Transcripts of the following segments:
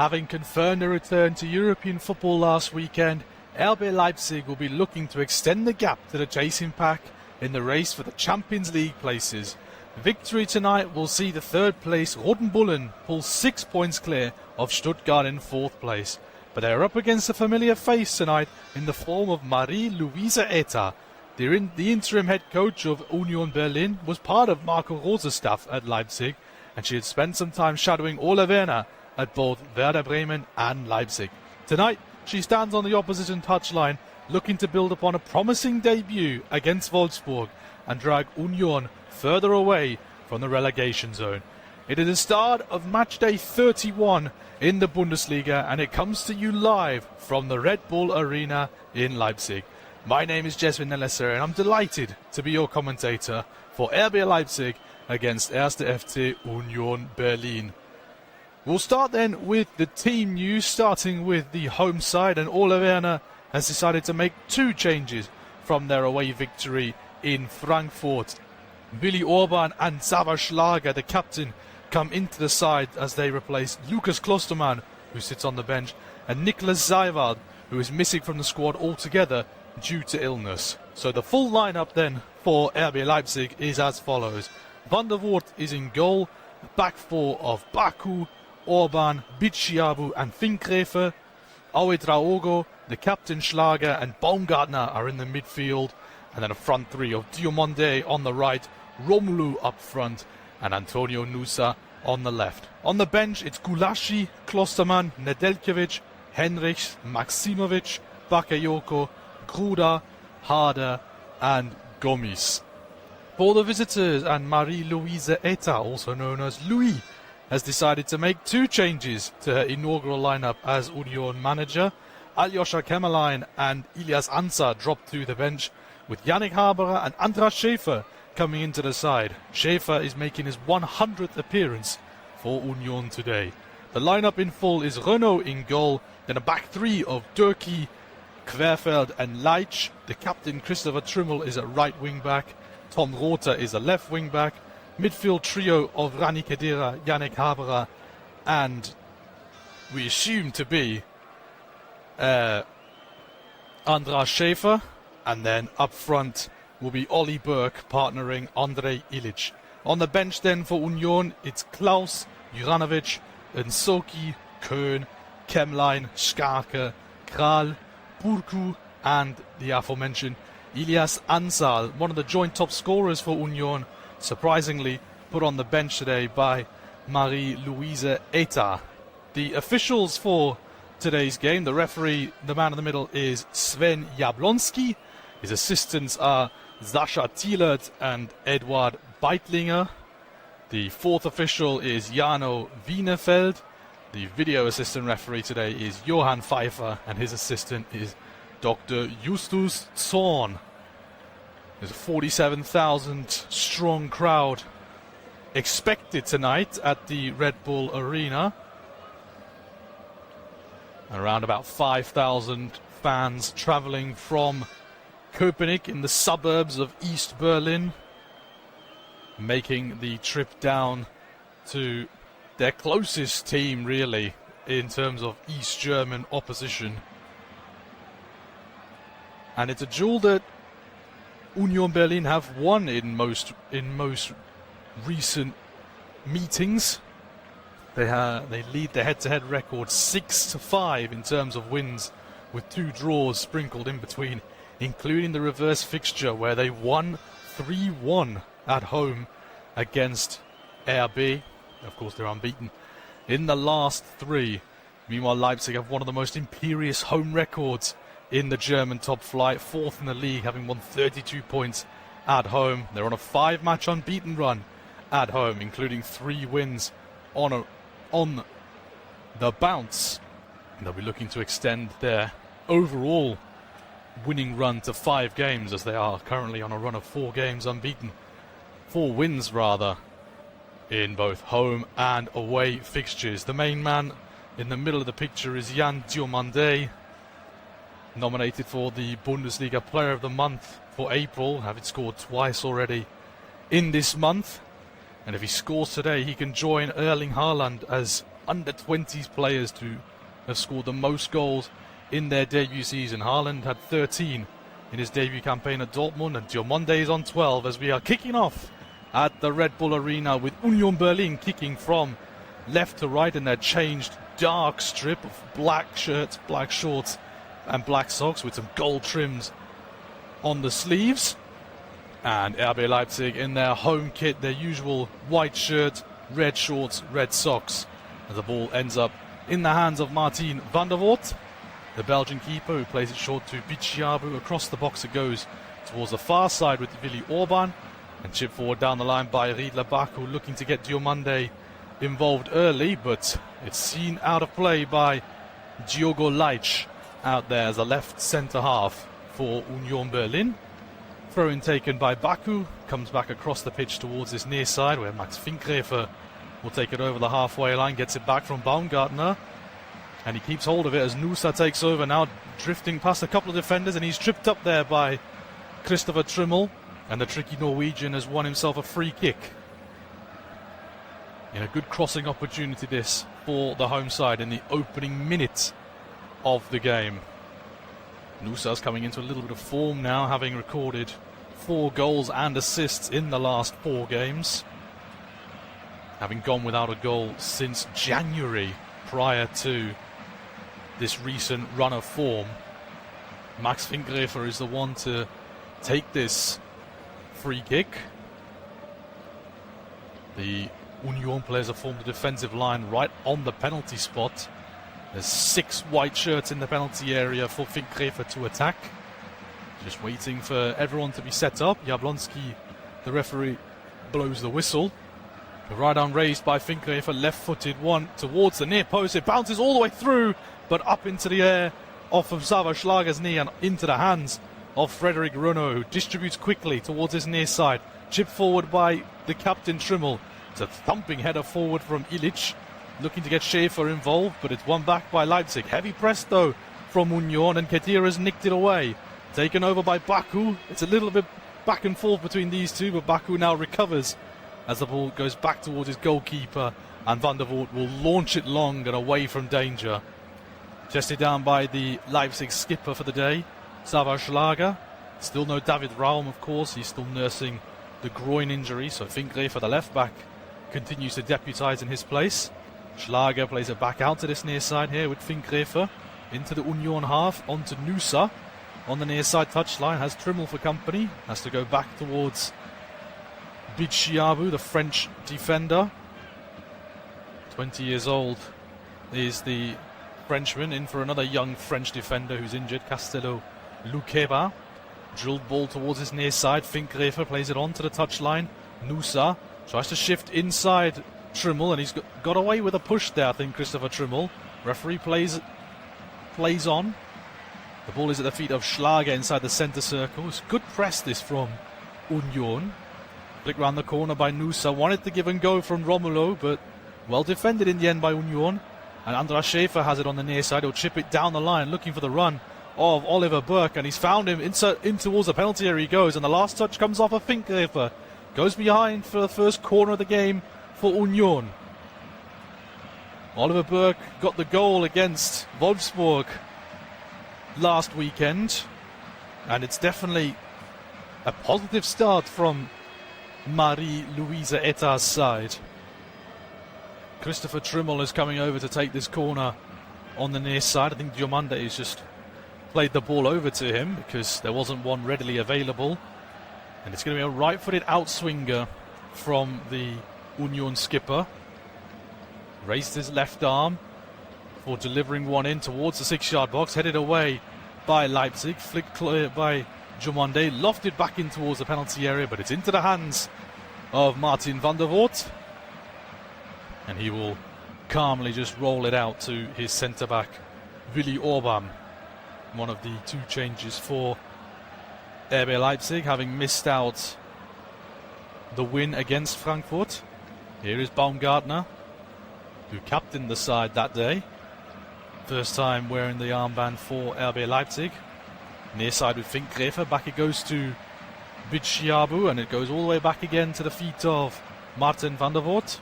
Having confirmed a return to European football last weekend, RB Leipzig will be looking to extend the gap to the chasing pack in the race for the Champions League places. Victory tonight will see the third place Roten Bullen pull 6 points clear of Stuttgart in fourth place. But they are up against a familiar face tonight in the form of Marie-Louise Eta. The interim head coach of Union Berlin was part of Marco Rose's staff at Leipzig, and she had spent some time shadowing Ole Werner at both Werder Bremen and Leipzig. Tonight, she stands on the opposition touchline, looking to build upon a promising debut against Wolfsburg and drag Union further away from the relegation zone. It is the start of match day 31 in the Bundesliga, and it comes to you live from the Red Bull Arena in Leipzig. My name is Jeswin Nelesser, and I'm delighted to be your commentator for RB Leipzig against 1. FC Union Berlin. We'll start then with the team news, starting with the home side, and Ole Werner has decided to make 2 changes from their away victory in Frankfurt. Willi Orban and Xaver Schlager, the captain, come into the side as they replace Lukas Klostermann, who sits on the bench, and Niklas Seiwald, who is missing from the squad altogether due to illness. So the full lineup then for RB Leipzig is as follows. Van der Voort is in goal, back four of Baku, Orban, Bitschiabu and Finkgräfe. Aue Traogo, the captain Schlager and Baumgartner are in the midfield. And then a front three of Diomande on the right, Romelu up front and Antonio Nusa on the left. On the bench it's Gulashi, Klostermann, Nedeljkovic, Henrichs, Maximovic, Bakayoko, Gruda, Harder and Gomis. For the visitors, and Marie-Louise Eta, also known as Louis, has decided to make 2 changes to her inaugural lineup as Union manager. Aljoscha Kämmerlein and Ilias Ansar dropped to the bench, with Yannick Haberer and Andras Schäfer coming into the side. Schäfer is making his 100th appearance for Union today. The lineup in full is Renault in goal, then a back three of Dürki, Querfeld and Leitch. The captain Christopher Trimmel is a right wing back. Tom Rother is a left wing back. Midfield trio of Rani Khedira, Yannick Haberer and we assume to be Andras Schäfer. And then up front will be Olli Burke partnering Andrej Ilic. On the bench then for Union, it's Klaus, Juranovic, Nsoki, Köhn, Kemlein, Skarke, Kral, Burku and the aforementioned Ilias Ansal, one of the joint top scorers for Union, surprisingly put on the bench today by Marie-Louise Eta. The officials for today's game, the referee, the man in the middle, is Sven Jablonski. His assistants are Sascha Thielert and Eduard Beitlinger. The fourth official is Jano Wienefeld. The video assistant referee today is Johann Pfeiffer, and his assistant is Dr. Justus Zorn. There's a 47,000 strong crowd expected tonight at the Red Bull Arena. Around about 5,000 fans travelling from Köpenick in the suburbs of East Berlin, making the trip down to their closest team really in terms of East German opposition. And it's a duel that Union Berlin have won in most recent meetings. They lead the head-to-head record 6-5 in terms of wins, with 2 draws sprinkled in between, including the reverse fixture where they won 3-1 at home against RB. Of course, they're unbeaten in the last 3. Meanwhile, Leipzig have one of the most imperious home records in the German top flight, 4th in the league, having won 32 points at home. They're on a 5-match unbeaten run at home, including 3 wins on the bounce. And they'll be looking to extend their overall winning run to 5 games, as they are currently on a run of 4 games unbeaten. 4 wins, rather, in both home and away fixtures. The main man in the middle of the picture is Jan Diomande, nominated for the Bundesliga Player of the Month for April, having scored twice already in this month. And if he scores today, he can join Erling Haaland as under-20s players to have scored the most goals in their debut season. Haaland had 13 in his debut campaign at Dortmund, and Diomande is on 12 as we are kicking off at the Red Bull Arena with Union Berlin kicking from left to right in their changed dark strip of black shirts, black shorts and black socks with some gold trims on the sleeves. And RB Leipzig in their home kit, their usual white shirt, red shorts, red socks. As the ball ends up in the hands of Martin van der Voort, the Belgian keeper, who plays it short to Bicciabu. Across the box it goes towards the far side with Willi Orban, and chipped forward down the line by Riedler Baku, looking to get Diomande involved early, but it's seen out of play by Diogo Leitch out there as a left centre half for Union Berlin. Throw-in taken by Baku, comes back across the pitch towards this near side where Max Finkgräfer will take it over the halfway line, gets it back from Baumgartner, and he keeps hold of it as Nusa takes over, now drifting past a couple of defenders, and he's tripped up there by Christopher Trimmel, and the tricky Norwegian has won himself a free kick. A good crossing opportunity this for the home side in the opening minute of the game. Nusa's coming into a little bit of form now, having recorded 4 goals and assists in the last 4 games, having gone without a goal since January prior to this recent run of form. Max Finkgräfer is the one to take this free kick. The Union players have formed a defensive line right on the penalty spot. There's 6 white shirts in the penalty area for Finkgräfer to attack. Just waiting for everyone to be set up. Jablonski, the referee, blows the whistle. The right arm raised by Finkgräfer, left-footed one towards the near post. It bounces all the way through, but up into the air, off of Sava Schlager's knee and into the hands of Frederic Renaud, who distributes quickly towards his near side. Chipped forward by the captain Trimmel. It's a thumping header forward from Illich, looking to get Schäfer involved, but it's won back by Leipzig. Heavy press though from Union, and Khedira has nicked it away. Taken over by Baku. It's a little bit back and forth between these two, but Baku now recovers as the ball goes back towards his goalkeeper, and Van der Voort will launch it long and away from danger. Chested down by the Leipzig skipper for the day, Sava Schlager. Still no David Raum, of course. He's still nursing the groin injury, so Finkgräfer, the left back, continues to deputise in his place. Schlager plays it back out to this near side here with Finkgräfer into the Union half, onto Nusa on the near side touchline. Has Trimmel for company, has to go back towards Bicciabu, the French defender. 20 years old is the Frenchman, in for another young French defender who's injured, Castello Luqueba. Drilled ball towards his near side. Finkgräfer plays it on to the touchline. Nusa tries to shift inside Trimmel, and he's got away with a push there, I think, Christopher Trimmel. Referee plays on. The ball is at the feet of Schlager inside the centre circle. It's good press this from Union. Flick round the corner by Nusa. Wanted to give and go from Romulo, but well defended in the end by Union. And Andras Schäfer has it on the near side. He'll chip it down the line, looking for the run of Oliver Burke, and he's found him. In towards the penalty area he goes, and the last touch comes off of Finkgräfer. Goes behind for the first corner of the game for Union. Oliver Burke got the goal against Wolfsburg last weekend, and it's definitely a positive start from Marie-Louise Eta's side. Christopher Trimmel is coming over to take this corner on the near side. I think Diomande has just played the ball over to him because there wasn't one readily available. And it's going to be a right-footed outswinger from the Union skipper. Raised his left arm for delivering one in towards the 6-yard box. Headed away by Leipzig. Flicked clear by Diomande. Lofted back in towards the penalty area, but it's into the hands of Martin van der Voort. And he will calmly just roll it out to his centre-back, Willi Orban. One of the 2 changes for RB Leipzig, having missed out the win against Frankfurt. Here is Baumgartner, who captained the side that day. First time wearing the armband for RB Leipzig. Near side with Finkgräfer. Back it goes to Bicciabu, and it goes all the way back again to the feet of Martin van der Voort.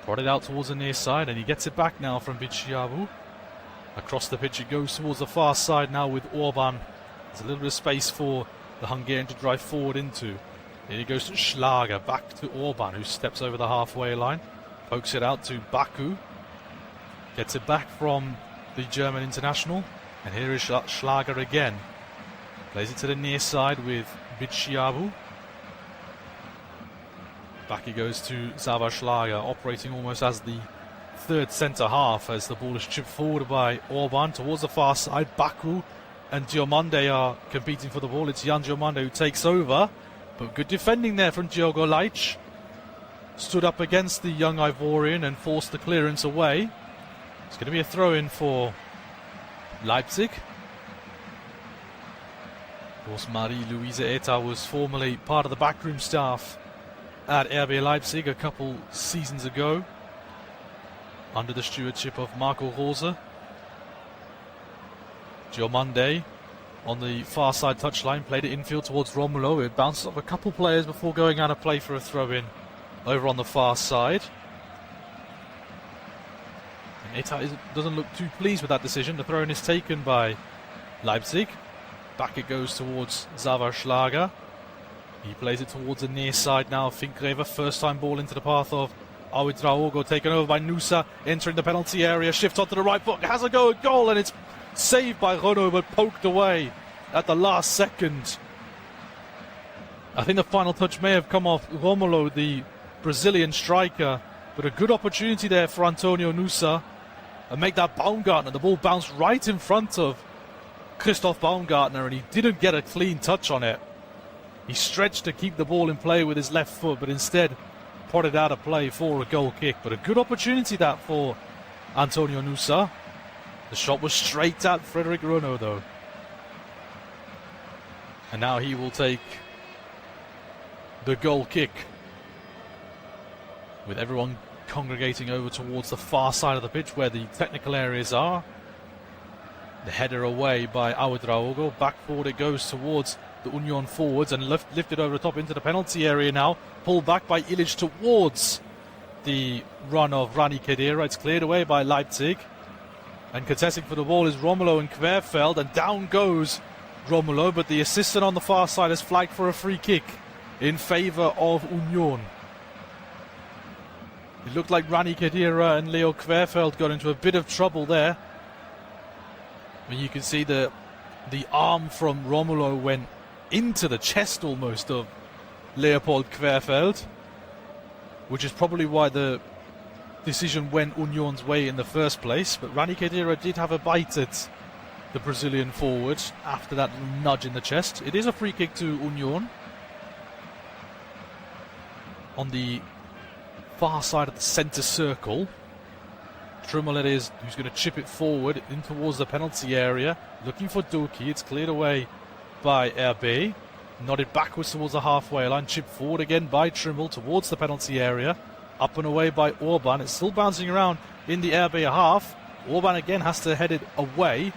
Prodded out towards the near side, and he gets it back now from Bicsiabu. Across the pitch it goes towards the far side now with Orban. There's a little bit of space for the Hungarian to drive forward into. Here he goes to Schlager, back to Orban, who steps over the halfway line. Pokes it out to Baku. Gets it back from the German international. And here is Schlager again. Plays it to the near side with Bicsiabu. Back he goes to Xaver Schlager, operating almost as the third centre half as the ball is chipped forward by Orban towards the far side. Baku and Diomande are competing for the ball. It's Jan Diomande who takes over. But good defending there from Diogo Leitch. Stood up against the young Ivorian and forced the clearance away. It's going to be a throw-in for Leipzig. Of course, Marie-Louise Eta was formerly part of the backroom staff at RB Leipzig a couple seasons ago under the stewardship of Marco Rose. Diomande on the far side touchline, played it infield towards Romulo. It bounced off a couple players before going out of play for a throw-in over on the far side. And Eta doesn't look too pleased with that decision. The throw-in is taken by Leipzig. Back it goes towards Xaver Schlager. He plays it towards the near side now. Finkgräver, first time ball into the path of Ouedraogo, taken over by Nusa, entering the penalty area, shift onto the right foot, has a go at goal, and it's saved by Renaud but poked away at the last second. I think the final touch may have come off Romulo, the Brazilian striker, but a good opportunity there for Antonio Nusa and make that Baumgartner. The ball bounced right in front of Christoph Baumgartner and he didn't get a clean touch on it. He stretched to keep the ball in play with his left foot, but instead prodded out of play for a goal kick. But a good opportunity that for Antonio Nusa. The shot was straight at Frederic Renaud though. And now he will take the goal kick, with everyone congregating over towards the far side of the pitch where the technical areas are. The header away by Ouedraogo. Back forward it goes towards the Union forwards and lifted over the top into the penalty area now. Pulled back by Illich towards the run of Rani Khedira. It's cleared away by Leipzig. And contesting for the ball is Romulo and Querfeld. And down goes Romulo, but the assistant on the far side has flagged for a free kick in favour of Union. It looked like Rani Khedira and Leo Querfeld got into a bit of trouble there. I mean, you can see the arm from Romulo went into the chest almost of Leopold Querfeld, which is probably why the decision went Union's way in the first place. But Rani Khedira did have a bite at the Brazilian forward after that nudge in the chest. It is a free kick to Union on the far side of the centre circle. Trummel it is who's going to chip it forward in towards the penalty area, looking for Duki. It's cleared away by RB, nodded backwards towards the halfway line, chipped forward again by Trummel towards the penalty area, up and away by Orban. It's still bouncing around in the RB half. Orban again has to head it away,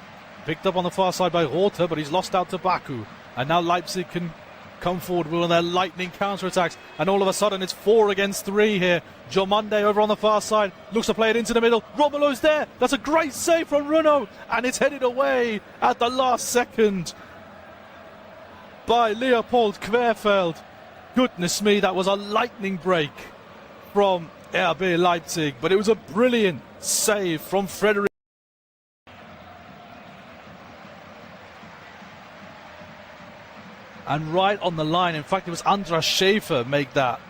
picked up on the far side by Rother, but he's lost out to Baku. And now Leipzig can come forward with their lightning counter-attacks, and all of a sudden it's 4 against 3 here. Diomande over on the far side looks to play it into the middle. Romulo's there. That's a great save from Renaud, and it's headed away at the last second by Leopold Querfeld. Goodness me, that was a lightning break from RB Leipzig, but it was a brilliant save from Frederic. And right on the line, in fact, it was Andras Schäfer make that,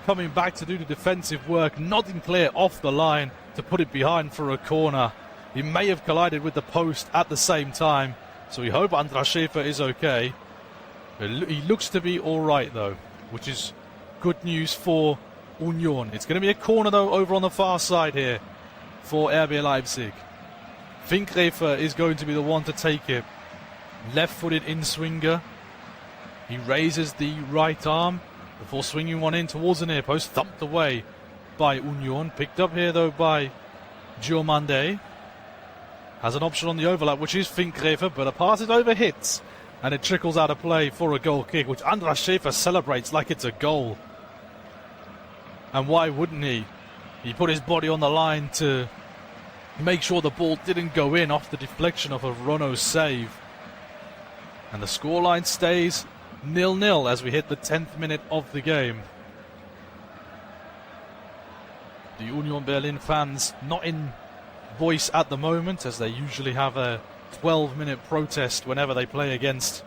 coming back to do the defensive work, nodding clear off the line to put it behind for a corner. He may have collided with the post at the same time, so we hope Andras Schäfer is okay. He looks to be all right, though, which is good news for Union. It's going to be a corner, though, over on the far side here for RB Leipzig. Finkgräfer is going to be the one to take it. Left-footed in-swinger. He raises the right arm before swinging one in towards the near post. Thumped away by Union. Picked up here, though, by Diomande. Has an option on the overlap, which is Finkgräfer, but a pass is over hits. And it trickles out of play for a goal kick, which Andras Schäfer celebrates like it's a goal. And why wouldn't he? He put his body on the line to make sure the ball didn't go in off the deflection of a Renault save. And the scoreline stays 0-0 as we hit the 10th minute of the game. The Union Berlin fans not in voice at the moment, as they usually have a 12-minute protest whenever they play against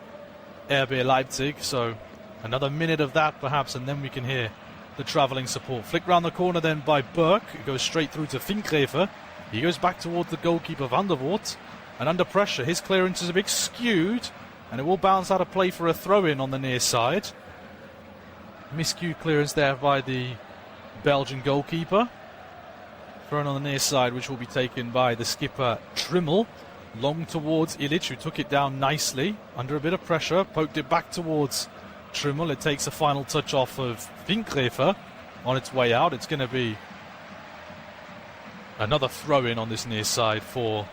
RB Leipzig. So another minute of that perhaps, and then we can hear the travelling support. Flick round the corner then by Burke. It goes straight through to Finkgräfer. He goes back towards the goalkeeper Van der Voort. And under pressure, his clearance is a bit skewed, and it will bounce out of play for a throw-in on the near side. Miscued clearance there by the Belgian goalkeeper. Thrown on the near side, which will be taken by the skipper Trimmel. Long towards Ilic, who took it down nicely. Under a bit of pressure, poked it back towards Trimmel. It takes a final touch off of Finkgräfer on its way out. It's going to be another throw-in on this near side for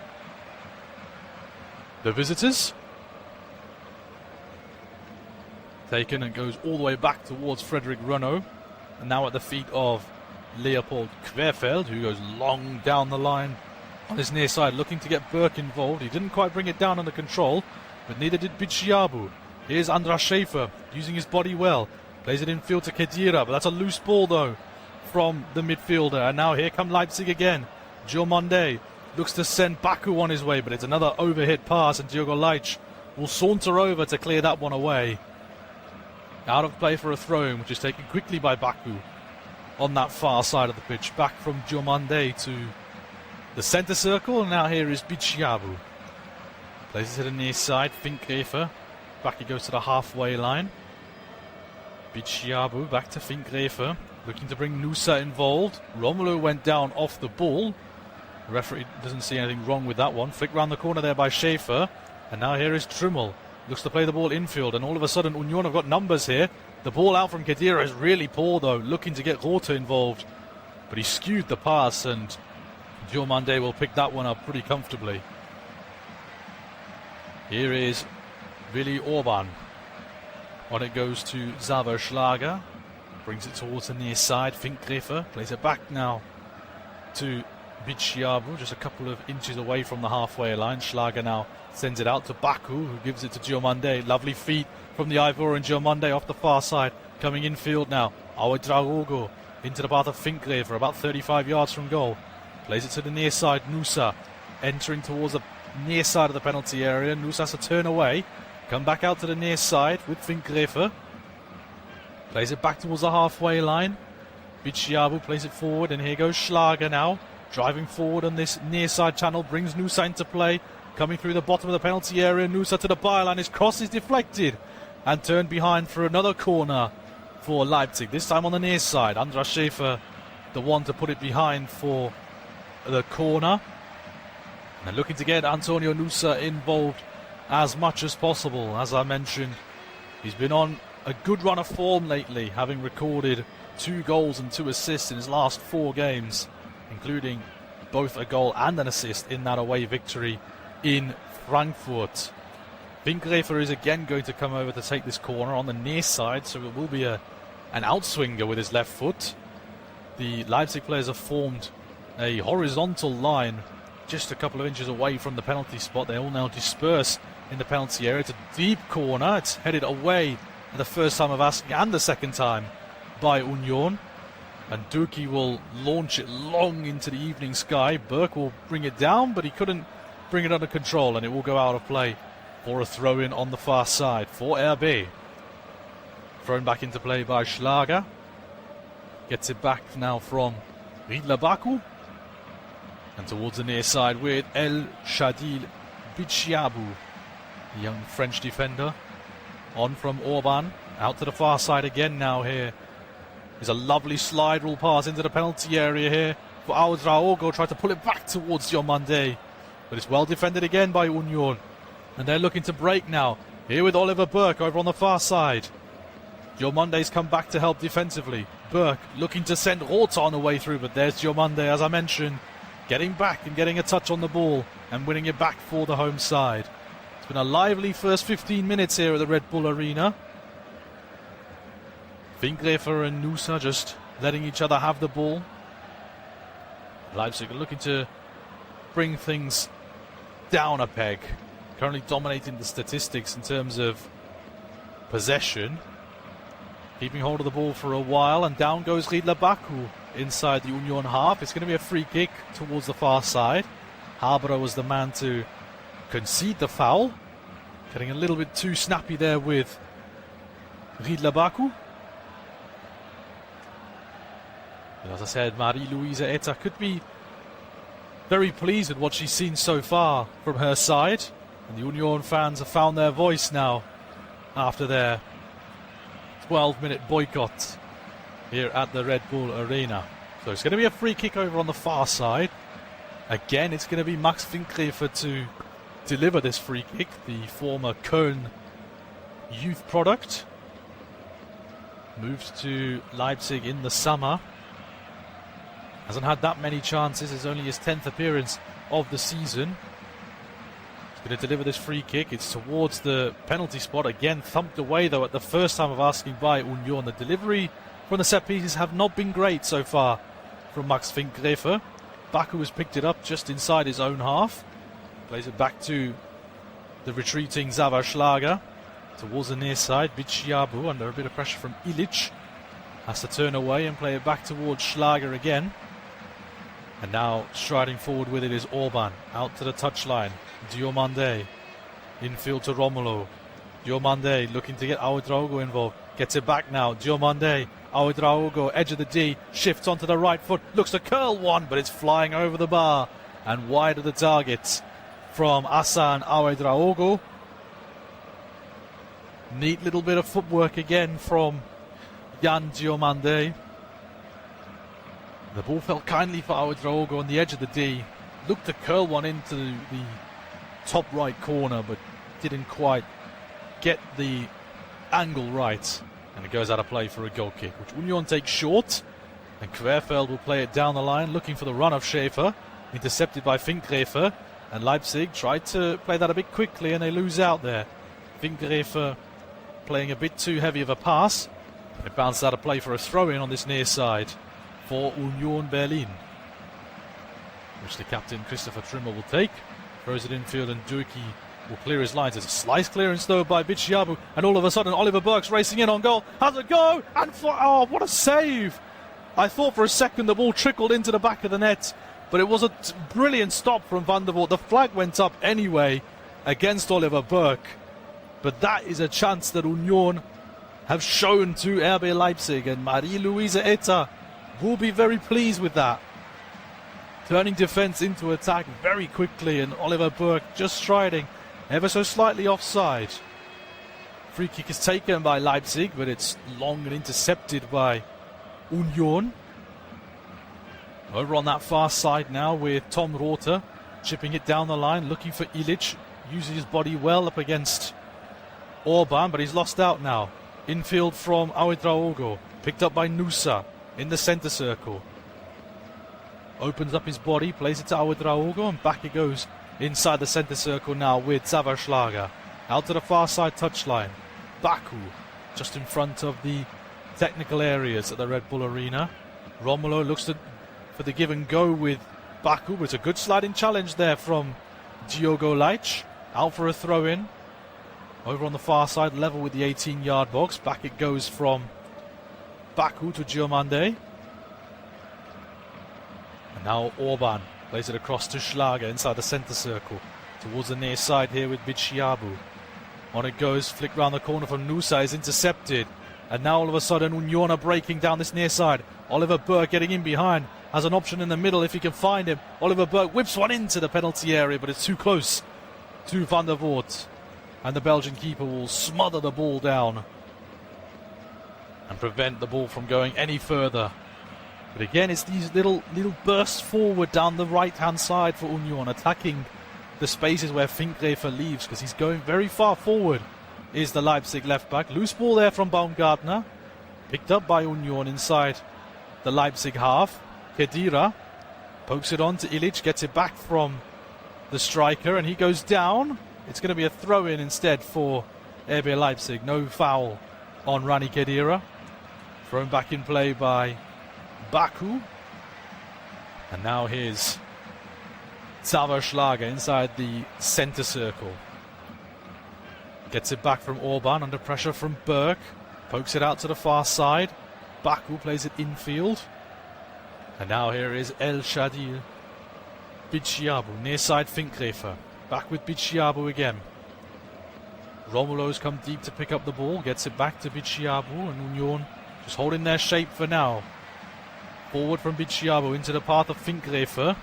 the visitors. Taken and goes all the way back towards Frederick Renault. And now at the feet of Leopold Querfeld, who goes long down the line on his near side, looking to get Burke involved. He didn't quite bring it down under control, but neither did Bichiabu. Here's Andras Schäfer, using his body well. Plays it in field to Khedira, but that's a loose ball, though, from the midfielder. And now here come Leipzig again. Diomande looks to send Baku on his way, but it's another overhit pass, and Diogo Leitch will saunter over to clear that one away. Out of play for a throw-in, which is taken quickly by Baku on that far side of the pitch. Back from Diomande to the centre circle, and now here is Bichiabu. Plays it to the near side, Finkgräfer. Back he goes to the halfway line. Bichiabu back to Finkgräfer, looking to bring Nusa involved. Romelu went down off the ball. The referee doesn't see anything wrong with that one. Flick round the corner there by Schäfer. And now here is Trimmel. Looks to play the ball infield, and all of a sudden Union have got numbers here. The ball out from Khedira is really poor, though, looking to get Rothe involved. But he skewed the pass, and Diomande will pick that one up pretty comfortably. Here is Willi Orban. On it goes to Xaver Schlager. Brings it towards the near side. Finkgräfer plays it back now to Bichiabu, just a couple of inches away from the halfway line. Schlager now sends it out to Baku, who gives it to Diomande. Lovely feet from the Ivorian. Diomande off the far side, coming infield now. Ouedraogo into the path of Finkgräfer, about 35 yards from goal. Plays it to the near side. Nusa entering towards the near side of the penalty area. Nusa has to turn away, come back out to the near side with Finkgräfer. Plays it back towards the halfway line. Bichiabu plays it forward, and here goes Schlager now, driving forward on this near side channel. Brings Nusa into play, coming through the bottom of the penalty area. Nusa to the byline. His cross is deflected and turned behind for another corner for Leipzig, this time on the near side. Andras Schäfer, the one to put it behind for the corner. And looking to get Antonio Nusa involved as much as possible. As I mentioned, he's been on a good run of form lately, having recorded 2 goals and 2 assists in his last 4 games, including both a goal and an assist in that away victory in Frankfurt. Finkgräfer is again going to come over to take this corner on the near side, so it will be an outswinger with his left foot. The Leipzig players have formed a horizontal line just a couple of inches away from the penalty spot. They all now disperse in the penalty area. It's a deep corner. It's headed away the first time of asking and the second time by Union. And Durkee will launch it long into the evening sky. Burke will bring it down, but he couldn't bring it under control, and it will go out of play for a throw-in on the far side for RB. Thrown back into play by Schlager. Gets it back now from Riedler Baku. And towards the near side with El Shadil Bichiabu, the young French defender. On from Orban, out to the far side again now here. There's a lovely slide rule pass into the penalty area here for Ouedraogo. Tried to pull it back towards Diomande, but it's well defended again by Union. And they're looking to break now. Here with Oliver Burke over on the far side. Diomande's come back to help defensively. Burke looking to send Rothe on the way through, but there's Diomande, as I mentioned, getting back and getting a touch on the ball and winning it back for the home side. It's been a lively first 15 minutes here at the Red Bull Arena. Finkgräfer and Nusa just letting each other have the ball. Leipzig are looking to bring things down a peg. Currently dominating the statistics in terms of possession. Keeping hold of the ball for a while, and down goes Riedler Baku inside the Union half. It's going to be a free kick towards the far side. Haberer was the man to concede the foul. Getting a little bit too snappy there with Riedler Baku. As I said, Marie-Louise Eta could be very pleased with what she's seen so far from her side. And the Union fans have found their voice now after their 12-minute boycott here at the Red Bull Arena. So it's going to be a free kick over on the far side. Again, it's going to be Max Finkgräfer to deliver this free kick, the former Köln youth product. Moved to Leipzig in the summer. Hasn't had that many chances. It's only his 10th appearance of the season. He's going to deliver this free kick. It's towards the penalty spot. Again, thumped away, though, at the first time of asking by Union. The delivery from the set pieces have not been great so far from Max Finkgräfer. Baku has picked it up just inside his own half. Plays it back to the retreating Zavarschlager. Towards the near side, Bicciabu under a bit of pressure from Ilic. Has to turn away and play it back towards Schlager again. And now striding forward with it is Orban. Out to the touchline. Diomande. Infield to Romulo. Diomande looking to get Ouedraogo involved. Gets it back now. Diomande. Ouedraogo, edge of the D. Shifts onto the right foot. Looks to curl one, but it's flying over the bar. And wide of the target from Hassan Ouedraogo. Neat little bit of footwork again from Jan Diomande. The ball fell kindly for Ouedraogo on the edge of the D. Looked to curl one into the top right corner, but didn't quite get the angle right. And it goes out of play for a goal kick, which Union takes short. And Querfeld will play it down the line, looking for the run of Schäfer. Intercepted by Finkgräfer. And Leipzig tried to play that a bit quickly, and they lose out there. Finkgräfer playing a bit too heavy of a pass. It bounced out of play for a throw-in on this near side for Union Berlin, which the captain Christopher Trimmer will take. Throws it infield, and Durkee will clear his lines. There's a slice clearance though by Bicciabu, and all of a sudden Oliver Burke's racing in on goal. Has a go, and what a save! I thought for a second the ball trickled into the back of the net, but it was a brilliant stop from Van der Voort. The flag went up anyway against Oliver Burke, but that is a chance that Union have shown to RB Leipzig, and Marie-Louise Eta will be very pleased with that. Turning defence into attack very quickly, and Oliver Burke just striding ever so slightly offside. Free kick is taken by Leipzig, but it's long and intercepted by Union. Over on that far side now with Tom Rother, chipping it down the line, looking for Ilic, using his body well up against Orban, but he's lost out now. Infield from Ouedraogo, picked up by Nusa in the centre circle. Opens up his body, plays it to Ouedraogo, and back it goes inside the centre circle now with Zavarschlager. Out to the far side touchline. Baku just in front of the technical areas at the Red Bull Arena. Romulo looks for the give and go with Baku, but it's a good sliding challenge there from Diogo Leitch. Out for a throw in. Over on the far side, level with the 18-yard box. Back it goes from Baku to Diomande. And now Orban plays it across to Schlager inside the centre circle. Towards the near side here with Bicciabu. On it goes, flick round the corner from Nusa, is intercepted. And now all of a sudden Union are breaking down this near side. Oliver Burke getting in behind. Has an option in the middle if he can find him. Oliver Burke whips one into the penalty area, but it's too close to Van der Voort. And the Belgian keeper will smother the ball down and prevent the ball from going any further. But again, it's these little bursts forward down the right-hand side for Union, attacking the spaces where Finkgräfer leaves, because he's going very far forward, is the Leipzig left-back. Loose ball there from Baumgartner. Picked up by Union inside the Leipzig half. Khedira pokes it on to Ilic, gets it back from the striker, and he goes down. It's going to be a throw-in instead for RB Leipzig. No foul on Rani Khedira. Thrown back in play by Baku. And now here's Zauberschlager inside the centre circle. Gets it back from Orban under pressure from Berg. Pokes it out to the far side. Baku plays it infield. And now here is El Shadil. Bicciabu, near side Finkgräfer. Back with Bicciabu again. Romulo's come deep to pick up the ball. Gets it back to Bicciabu, and Union just holding their shape for now. Forward from Bicciabu into the path of Finkgräfer.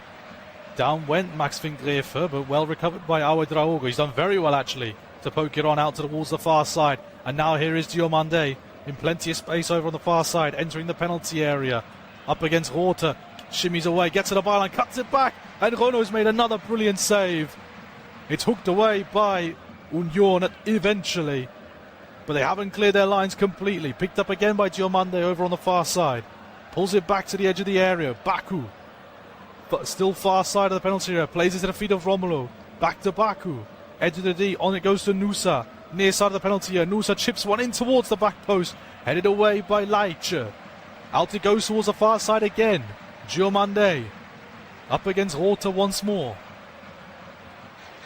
Down went Max Finkgräfer, but well recovered by Ouedraogo. He's done very well actually to poke it on out towards the far side. And now here is Diomande in plenty of space over on the far side, entering the penalty area. Up against Rothe, shimmies away, gets to the byline, cuts it back, and Renault's made another brilliant save. It's hooked away by Union eventually, but they haven't cleared their lines completely. Picked up again by Diomande over on the far side. Pulls it back to the edge of the area. Baku, but still far side of the penalty area, plays it to the feet of Romulo. Back to Baku, edge of the D, on it goes to Nusa. Near side of the penalty area, Nusa chips one in towards the back post, headed away by Leitch. Out it goes towards the far side again. Diomande up against Rothe once more.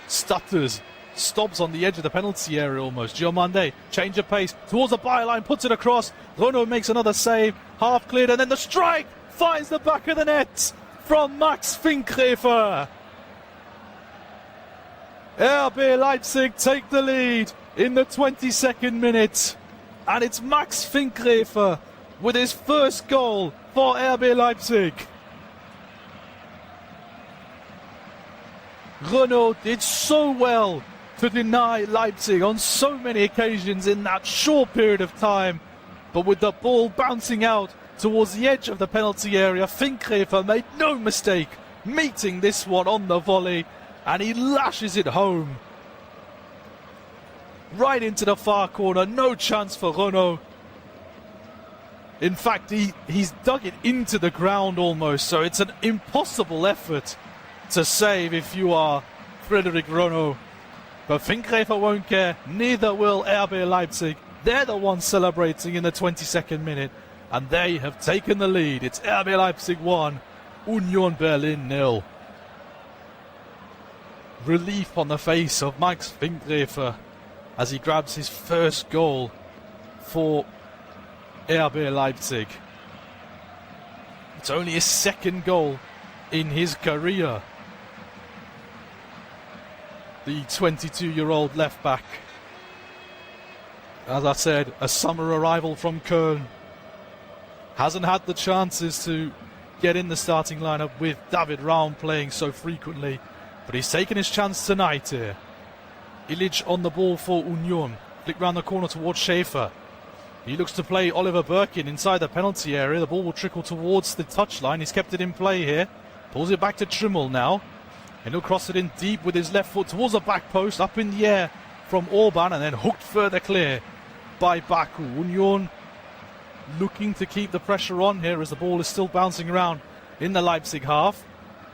Stutters, stops on the edge of the penalty area almost. Diomande, change of pace towards the byline, puts it across. Renault makes another save, half cleared, and then the strike finds the back of the net from Max Finkgräfer. RB Leipzig take the lead in the 22nd minute, and it's Max Finkgräfer with his first goal for RB Leipzig. Renault did so well to deny Leipzig on so many occasions in that short period of time, but with the ball bouncing out towards the edge of the penalty area, Finkgräfer made no mistake meeting this one on the volley, and he lashes it home right into the far corner. No chance for Renault. In fact, he's dug it into the ground almost, so it's an impossible effort to save if you are Frédéric Renault. But Finkgräfer won't care, neither will RB Leipzig. They're the ones celebrating in the 22nd minute, and they have taken the lead. It's RB Leipzig 1, Union Berlin 0. Relief on the face of Max Finkgräfer as he grabs his first goal for RB Leipzig. It's only his second goal in his career. The 22-year-old left back, as I said, a summer arrival from Köln, hasn't had the chances to get in the starting lineup with David Raum playing so frequently, but he's taken his chance tonight here. Illich on the ball for Union, flick round the corner towards Schäfer. He looks to play Oliver Birkin inside the penalty area. The ball will trickle towards the touchline. He's kept it in play here. Pulls it back to Trimmel now. And he'll cross it in deep with his left foot towards the back post. Up in the air from Orban and then hooked further clear by Baku. Union looking to keep the pressure on here as the ball is still bouncing around in the Leipzig half.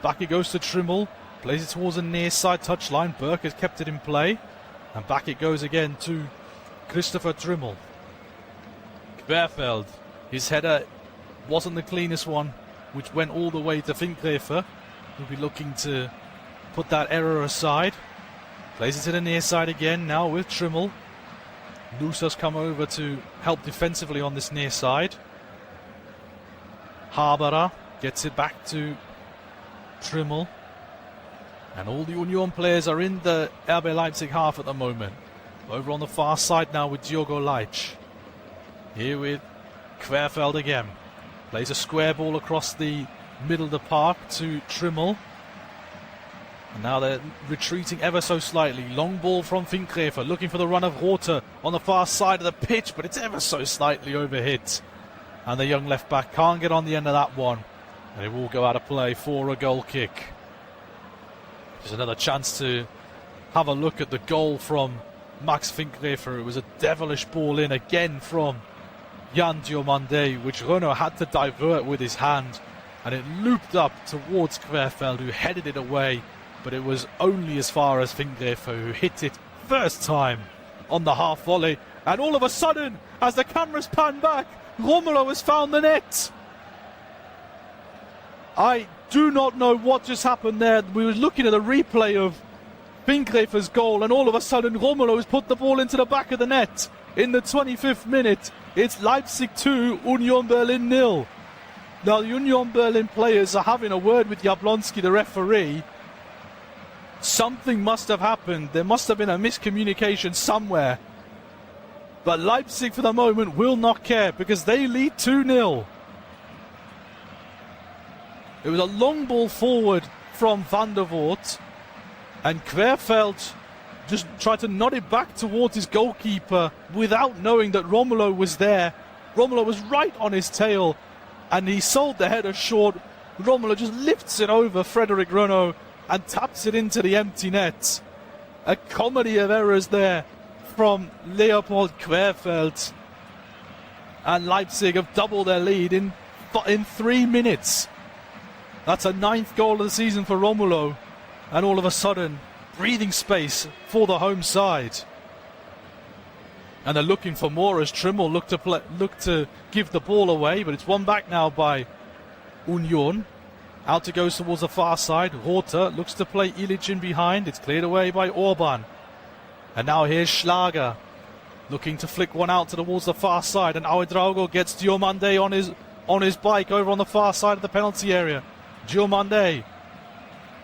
Back it goes to Trimmel. Plays it towards the near side touchline. Burke has kept it in play. And back it goes again to Christopher Trimmel. Querfeld, his header wasn't the cleanest one, which went all the way to Finkgräfer. He'll be looking to put that error aside. Plays it to the near side again now with Trimmel. Nusa's come over to help defensively on this near side. Haberer gets it back to Trimmel. And all the Union players are in the RB Leipzig half at the moment. Over on the far side now with Diogo Leitch. Here with Querfeld again. Plays a square ball across the middle of the park to Trimmel. And now they're retreating ever so slightly. Long ball from Finkgräfer, looking for the run of Rothe on the far side of the pitch, but it's ever so slightly overhit. And the young left back can't get on the end of that one. And it will go out of play for a goal kick. Just another chance to have a look at the goal from Max Finkgräfer. It was a devilish ball in again from Jan Diomande, which Renault had to divert with his hand, and it looped up towards Querfeld, who headed it away, but it was only as far as Finkgräfer, who hit it first time on the half volley. And all of a sudden, as the cameras pan back, Romulo has found the net. I do not know what just happened there. We were looking at a replay of Finkgräfer's goal, and all of a sudden Romelu has put the ball into the back of the net in the 25th minute. It's Leipzig 2, Union Berlin 0. Now the Union Berlin players are having a word with Jablonski, the referee. Something must have happened. There must have been a miscommunication somewhere. But Leipzig for the moment will not care because they lead 2-0. It was a long ball forward from Van der Voort, and Querfeld just tried to nod it back towards his goalkeeper without knowing that Romelu was there. Romelu was right on his tail, and he sold the header short. Romelu just lifts it over Frederic Renaud and taps it into the empty net. A comedy of errors there from Leopold Querfeld. And Leipzig have doubled their lead in 3 minutes. That's a 9th goal of the season for Romelu. And all of a sudden, breathing space for the home side. And they're looking for more as Trimmel look to give the ball away, but it's won back now by Union. Out it goes towards the far side. Rother looks to play Ilic in behind. It's cleared away by Orban. And now here's Schlager looking to flick one out towards the far side. And Ouedraogo gets Diomande on his bike over on the far side of the penalty area. Diomande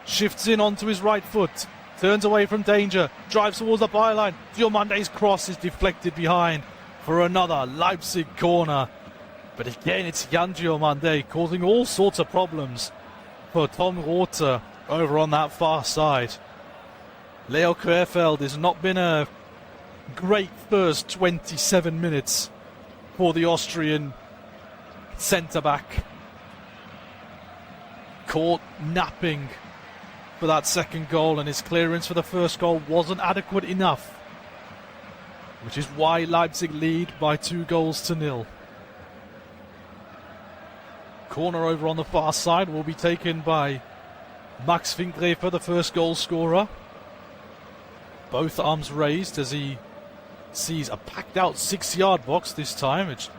shifts in onto his right foot. Turns away from danger. Drives towards the byline. Diomande's cross is deflected behind for another Leipzig corner. But again, it's Jan Diomande causing all sorts of problems for Tom Rother over on that far side. Leo Querfeld has not been a great first 27 minutes for the Austrian centre-back. Caught napping for that second goal, and his clearance for the first goal wasn't adequate enough, which is why Leipzig lead by 2-0. Corner over on the far side will be taken by Max Finkgräfer, the first goal scorer. Both arms raised as he sees a packed out 6-yard box this time. It's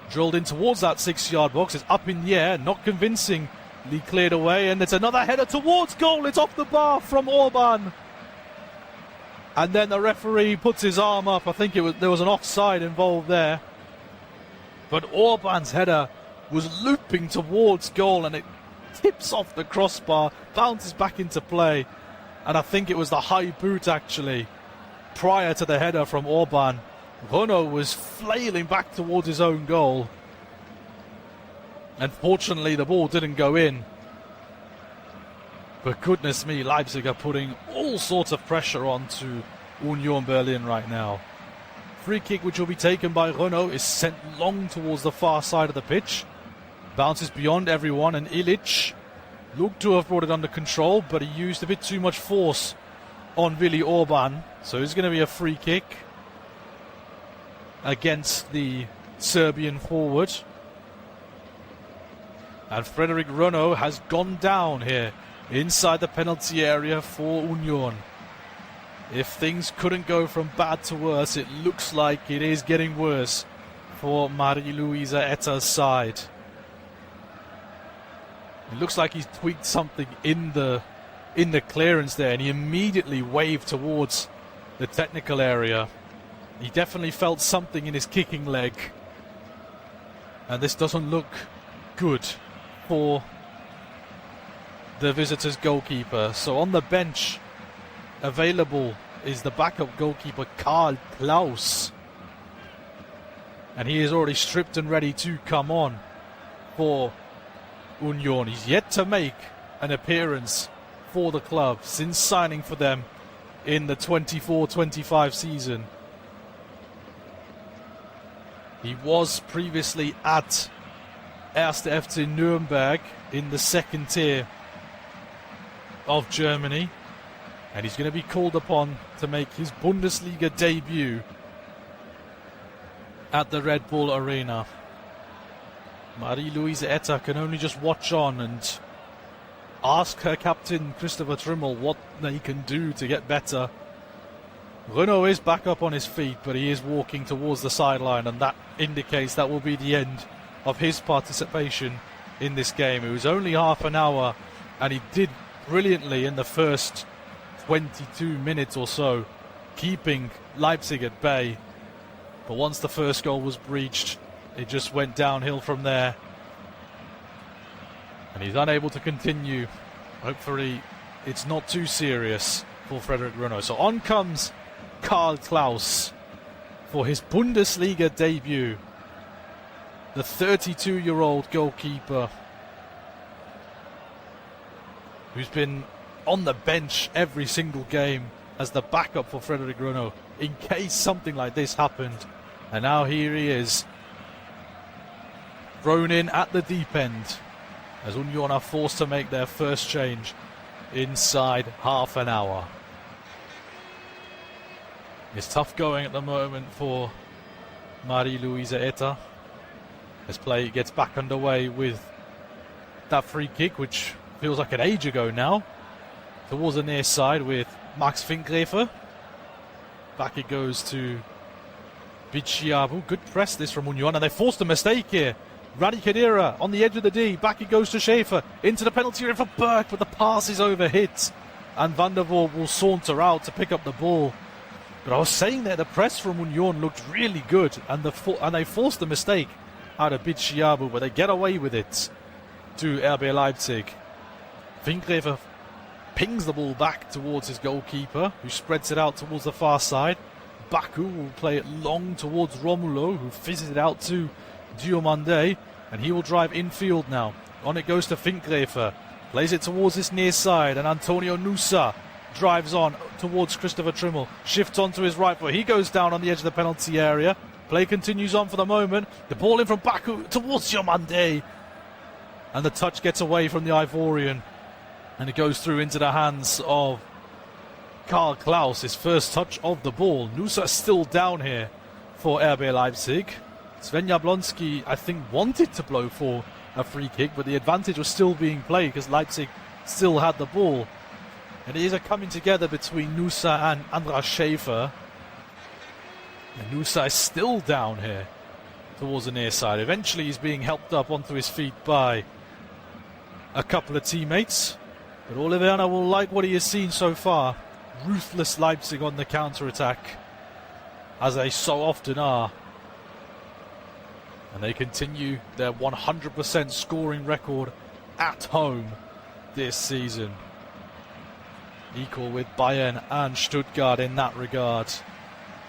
drilled in towards that 6-yard box. It's up in the air, not convincingly cleared away, and it's another header towards goal. It's off the bar from Orban. And then the referee puts his arm up. I think there was an offside involved there. But Orban's header was looping towards goal, and it tips off the crossbar, bounces back into play. And I think it was the high boot, actually, prior to the header from Orban. Renaud was flailing back towards his own goal. Unfortunately, the ball didn't go in. But goodness me, Leipzig are putting all sorts of pressure onto Union Berlin right now. Free kick, which will be taken by Renaud, is sent long towards the far side of the pitch. Bounces beyond everyone, and Ilic looked to have brought it under control, but he used a bit too much force on Willi Orban. So it's going to be a free kick against the Serbian forward. And Frederic Renaud has gone down here inside the penalty area for Union. If things couldn't go from bad to worse, it looks like it is getting worse for Marie-Louise Etter's side. It looks like he's tweaked something in the clearance there, and he immediately waved towards the technical area. He definitely felt something in his kicking leg, and this doesn't look good for the visitors' goalkeeper. So on the bench available is the backup goalkeeper Karl Klaus, and he is already stripped and ready to come on for Union. He's yet to make an appearance for the club since signing for them in the 24-25 season. He was previously at 1. FC Nuremberg in the second tier of Germany, and he's going to be called upon to make his Bundesliga debut at the Red Bull Arena. Marie-Louise Etter can only just watch on and ask her captain Christopher Trimmel what they can do to get better. Renaud is back up on his feet, but he is walking towards the sideline, and that indicates that will be the end of his participation in this game. It was only half an hour And he did brilliantly in the first 22 minutes or so, keeping Leipzig at bay. But once the first goal was breached, it just went downhill from there. And he's unable to continue. Hopefully it's not too serious for Frederic Runo. So on comes Karl Klaus for his Bundesliga debut. The 32-year-old goalkeeper who's been on the bench every single game as the backup for Frederic Runo in case something like this happened. And now here he is, thrown in at the deep end as Union are forced to make their first change inside half an hour. It's tough going at the moment for Marie-Louise Eta as play gets back underway with that free kick, which feels like an age ago now, towards the near side with Max Finkgräfer. Back it goes to Bichiabu. Good press this from Union, and they forced a mistake here. Radi Khedira on the edge of the D. Back it goes to Schäfer. Into the penalty area for Burke, but the pass is overhit. And Van der Voort will saunter out to pick up the ball. But I was saying there, the press from Union looked really good. And they forced the mistake out of Bichiabu, but they get away with it to RB Leipzig. Finkgräfer pings the ball back towards his goalkeeper, who spreads it out towards the far side. Baku will play it long towards Romulo, who fizzes it out to Diomande, and he will drive infield now. On it goes to Finkgräfer, plays it towards this near side, and Antonio Nusa drives on towards Christopher Trimmel, shifts onto his right foot. He goes down on the edge of the penalty area. Play continues on for the moment. The ball in from Baku towards Diomande, and the touch gets away from the Ivorian, and it goes through into the hands of Karl Klaus, his first touch of the ball. Nusa still down here for RB Leipzig. Sven Jablonski, I think, wanted to blow for a free kick, but the advantage was still being played because Leipzig still had the ball. And it is a coming together between Nusa and Andras Schäfer. And Nusa is still down here towards the near side. Eventually he's being helped up onto his feet by a couple of teammates. But Oliveira will like what he has seen so far. Ruthless Leipzig on the counter-attack, as they so often are. And they continue their 100% scoring record at home this season. Equal with Bayern and Stuttgart in that regard.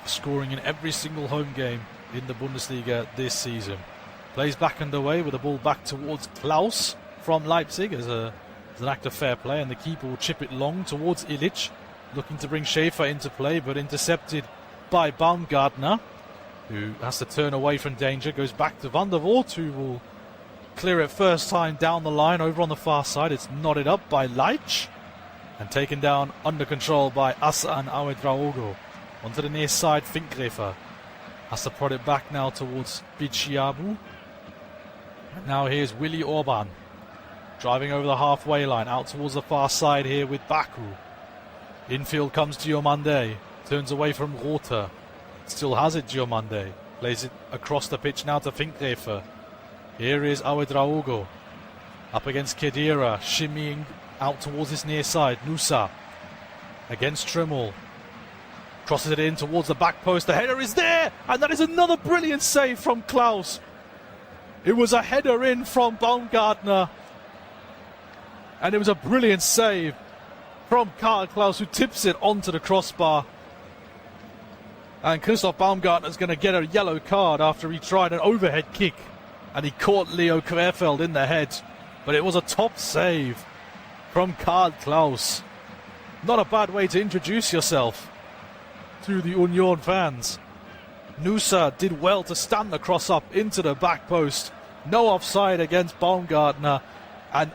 Scoring in every single home game in the Bundesliga this season. Plays back underway with the ball back towards Klaus from Leipzig as an act of fair play. And the keeper will chip it long towards Illich. Looking to bring Schäfer into play, but intercepted by Baumgartner, who has to turn away from danger. Goes back to Van der Voort, who will clear it first time down the line over on the far side. It's knotted up by Leitch and taken down under control by Assa and Ouedraogo. Onto the near side, Finkgräfer has to prod it back now towards Bichiabu. And now here's Willi Orban driving over the halfway line out towards the far side here with Baku. Infield comes Diomande, turns away from Rother. Still has it, Diomande. Plays it across the pitch now to Finkgräfer. Here is Ouedraogo. Up against Khedira, shimmying out towards his near side. Nusa against Trimmel. Crosses it in towards the back post. The header is there, and that is another brilliant save from Klaus. It was a header in from Baumgartner, and it was a brilliant save from Karl Klaus, who tips it onto the crossbar. And Christoph Baumgartner is going to get a yellow card after he tried an overhead kick and he caught Leo Querfeld in the head. But it was a top save from Karl Klaus. Not a bad way to introduce yourself to the Union fans. Nusa did well to stand the cross up into the back post. No offside against Baumgartner, and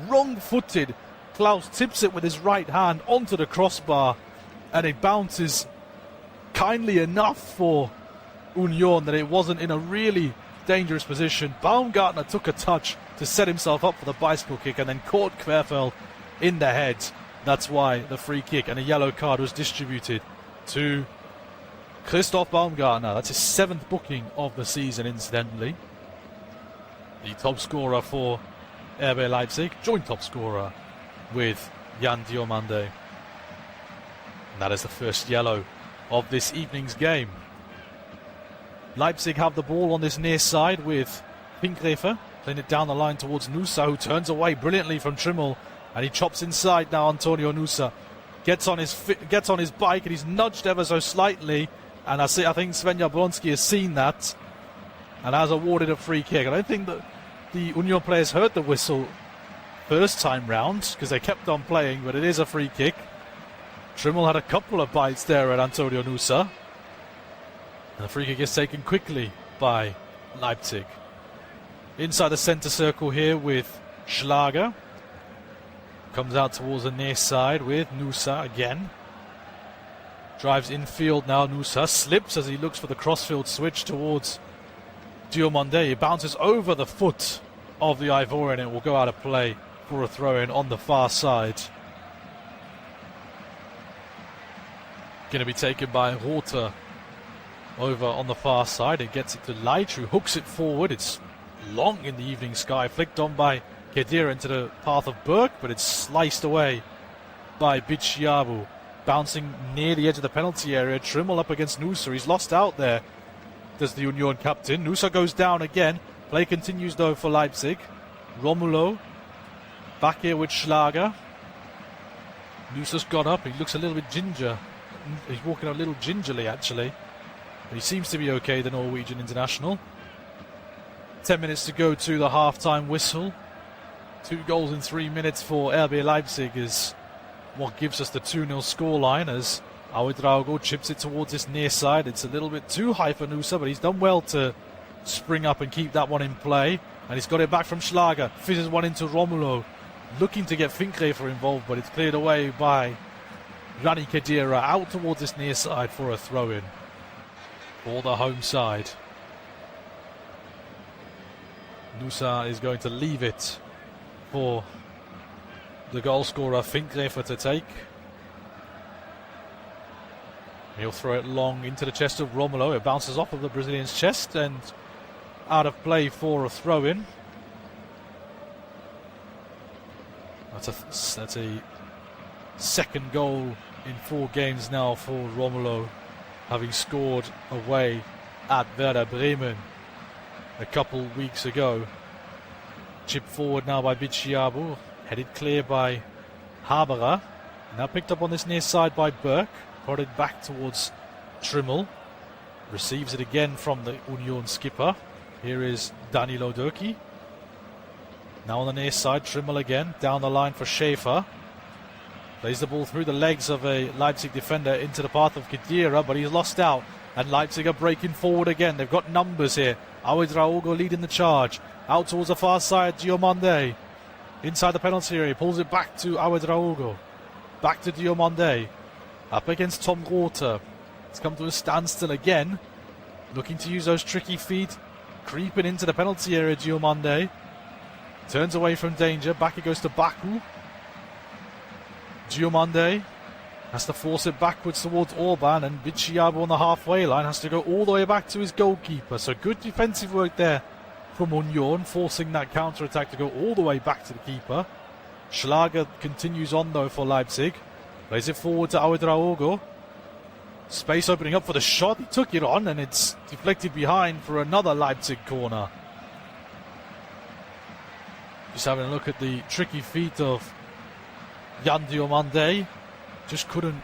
wrong-footed Klaus tips it with his right hand onto the crossbar, and it bounces kindly enough for Union that it wasn't in a really dangerous position. Baumgartner took a touch to set himself up for the bicycle kick and then caught Querfeld in the head. That's why the free kick and a yellow card was distributed to Christoph Baumgartner. That's his 7th booking of the season, incidentally. The top scorer for RB Leipzig, joint top scorer with Jan Diomande. And that is the first yellow of this evening's game. Leipzig have the ball on this near side with Finkgräfer, playing it down the line towards Nusa, who turns away brilliantly from Trimmel, and he chops inside now. Antonio Nusa gets on his bike, and he's nudged ever so slightly, and I think Sven Jablonski has seen that and has awarded a free kick. I don't think that the Union players heard the whistle first time round because they kept on playing, but it is a free kick. Trimmel had a couple of bites there at Antonio Nusa, and the free kick is taken quickly by Leipzig. Inside the centre circle here with Schlager. Comes out towards the near side with Nusa again. Drives infield now. Nusa slips as he looks for the crossfield switch towards Diomande. He bounces over the foot of the Ivorian and it will go out of play for a throw-in on the far side. Going to be taken by Rother over on the far side. It gets it to Leitch, who hooks it forward. It's long in the evening sky, flicked on by Khedira into the path of Burke, but it's sliced away by Bichiabu. Bouncing near the edge of the penalty area. Trimmel up against Nusa. He's lost out there, does the Union captain. Nusa goes down again. Play continues though for Leipzig. Romulo back here with Schlager. Nusa's got up. He looks a little bit ginger. He's walking a little gingerly actually. But he seems to be okay, the Norwegian international. 10 minutes to go to the half-time whistle. 2 goals in 3 minutes for RB Leipzig is what gives us the 2-0 scoreline as Ouedraogo chips it towards this near side. It's a little bit too high for Nusa, but he's done well to spring up and keep that one in play. And he's got it back from Schlager. Fizzes one into Romulo, looking to get Finkgräfer involved, but it's cleared away by Rani Khedira out towards this near side for a throw-in for the home side. Nusa is going to leave it for the goal scorer Finkgräfer to take. He'll throw it long into the chest of Romulo. It bounces off of the Brazilian's chest and out of play for a throw-in. That's a second goal in 4 games now for Romulo, having scored away at Werder Bremen a couple weeks ago. Chipped forward now by Bichiabu, headed clear by Haberer. Now picked up on this near side by Burke, prodded back towards Trimmel. Receives it again from the Union skipper. Here is Danilo Durki. Now on the near side, Trimmel again, down the line for Schäfer. Plays the ball through the legs of a Leipzig defender into the path of Khedira, but he's lost out. And Leipzig are breaking forward again. They've got numbers here. Ouedraogo leading the charge. Out towards the far side, Diomande. Inside the penalty area, pulls it back to Ouedraogo. Back to Diomande. Up against Tom Rother. It's come to a standstill again. Looking to use those tricky feet. Creeping into the penalty area, Diomande. Turns away from danger. Back it goes to Baku. Diomande has to force it backwards towards Orban, and Bichiabu on the halfway line has to go all the way back to his goalkeeper. So good defensive work there from Union, forcing that counter-attack to go all the way back to the keeper. Schlager continues on though for Leipzig. Plays it forward to Ouedraogo. Space opening up for the shot. He took it on and it's deflected behind for another Leipzig corner. Just having a look at the tricky feet of Jan Diomande. Just couldn't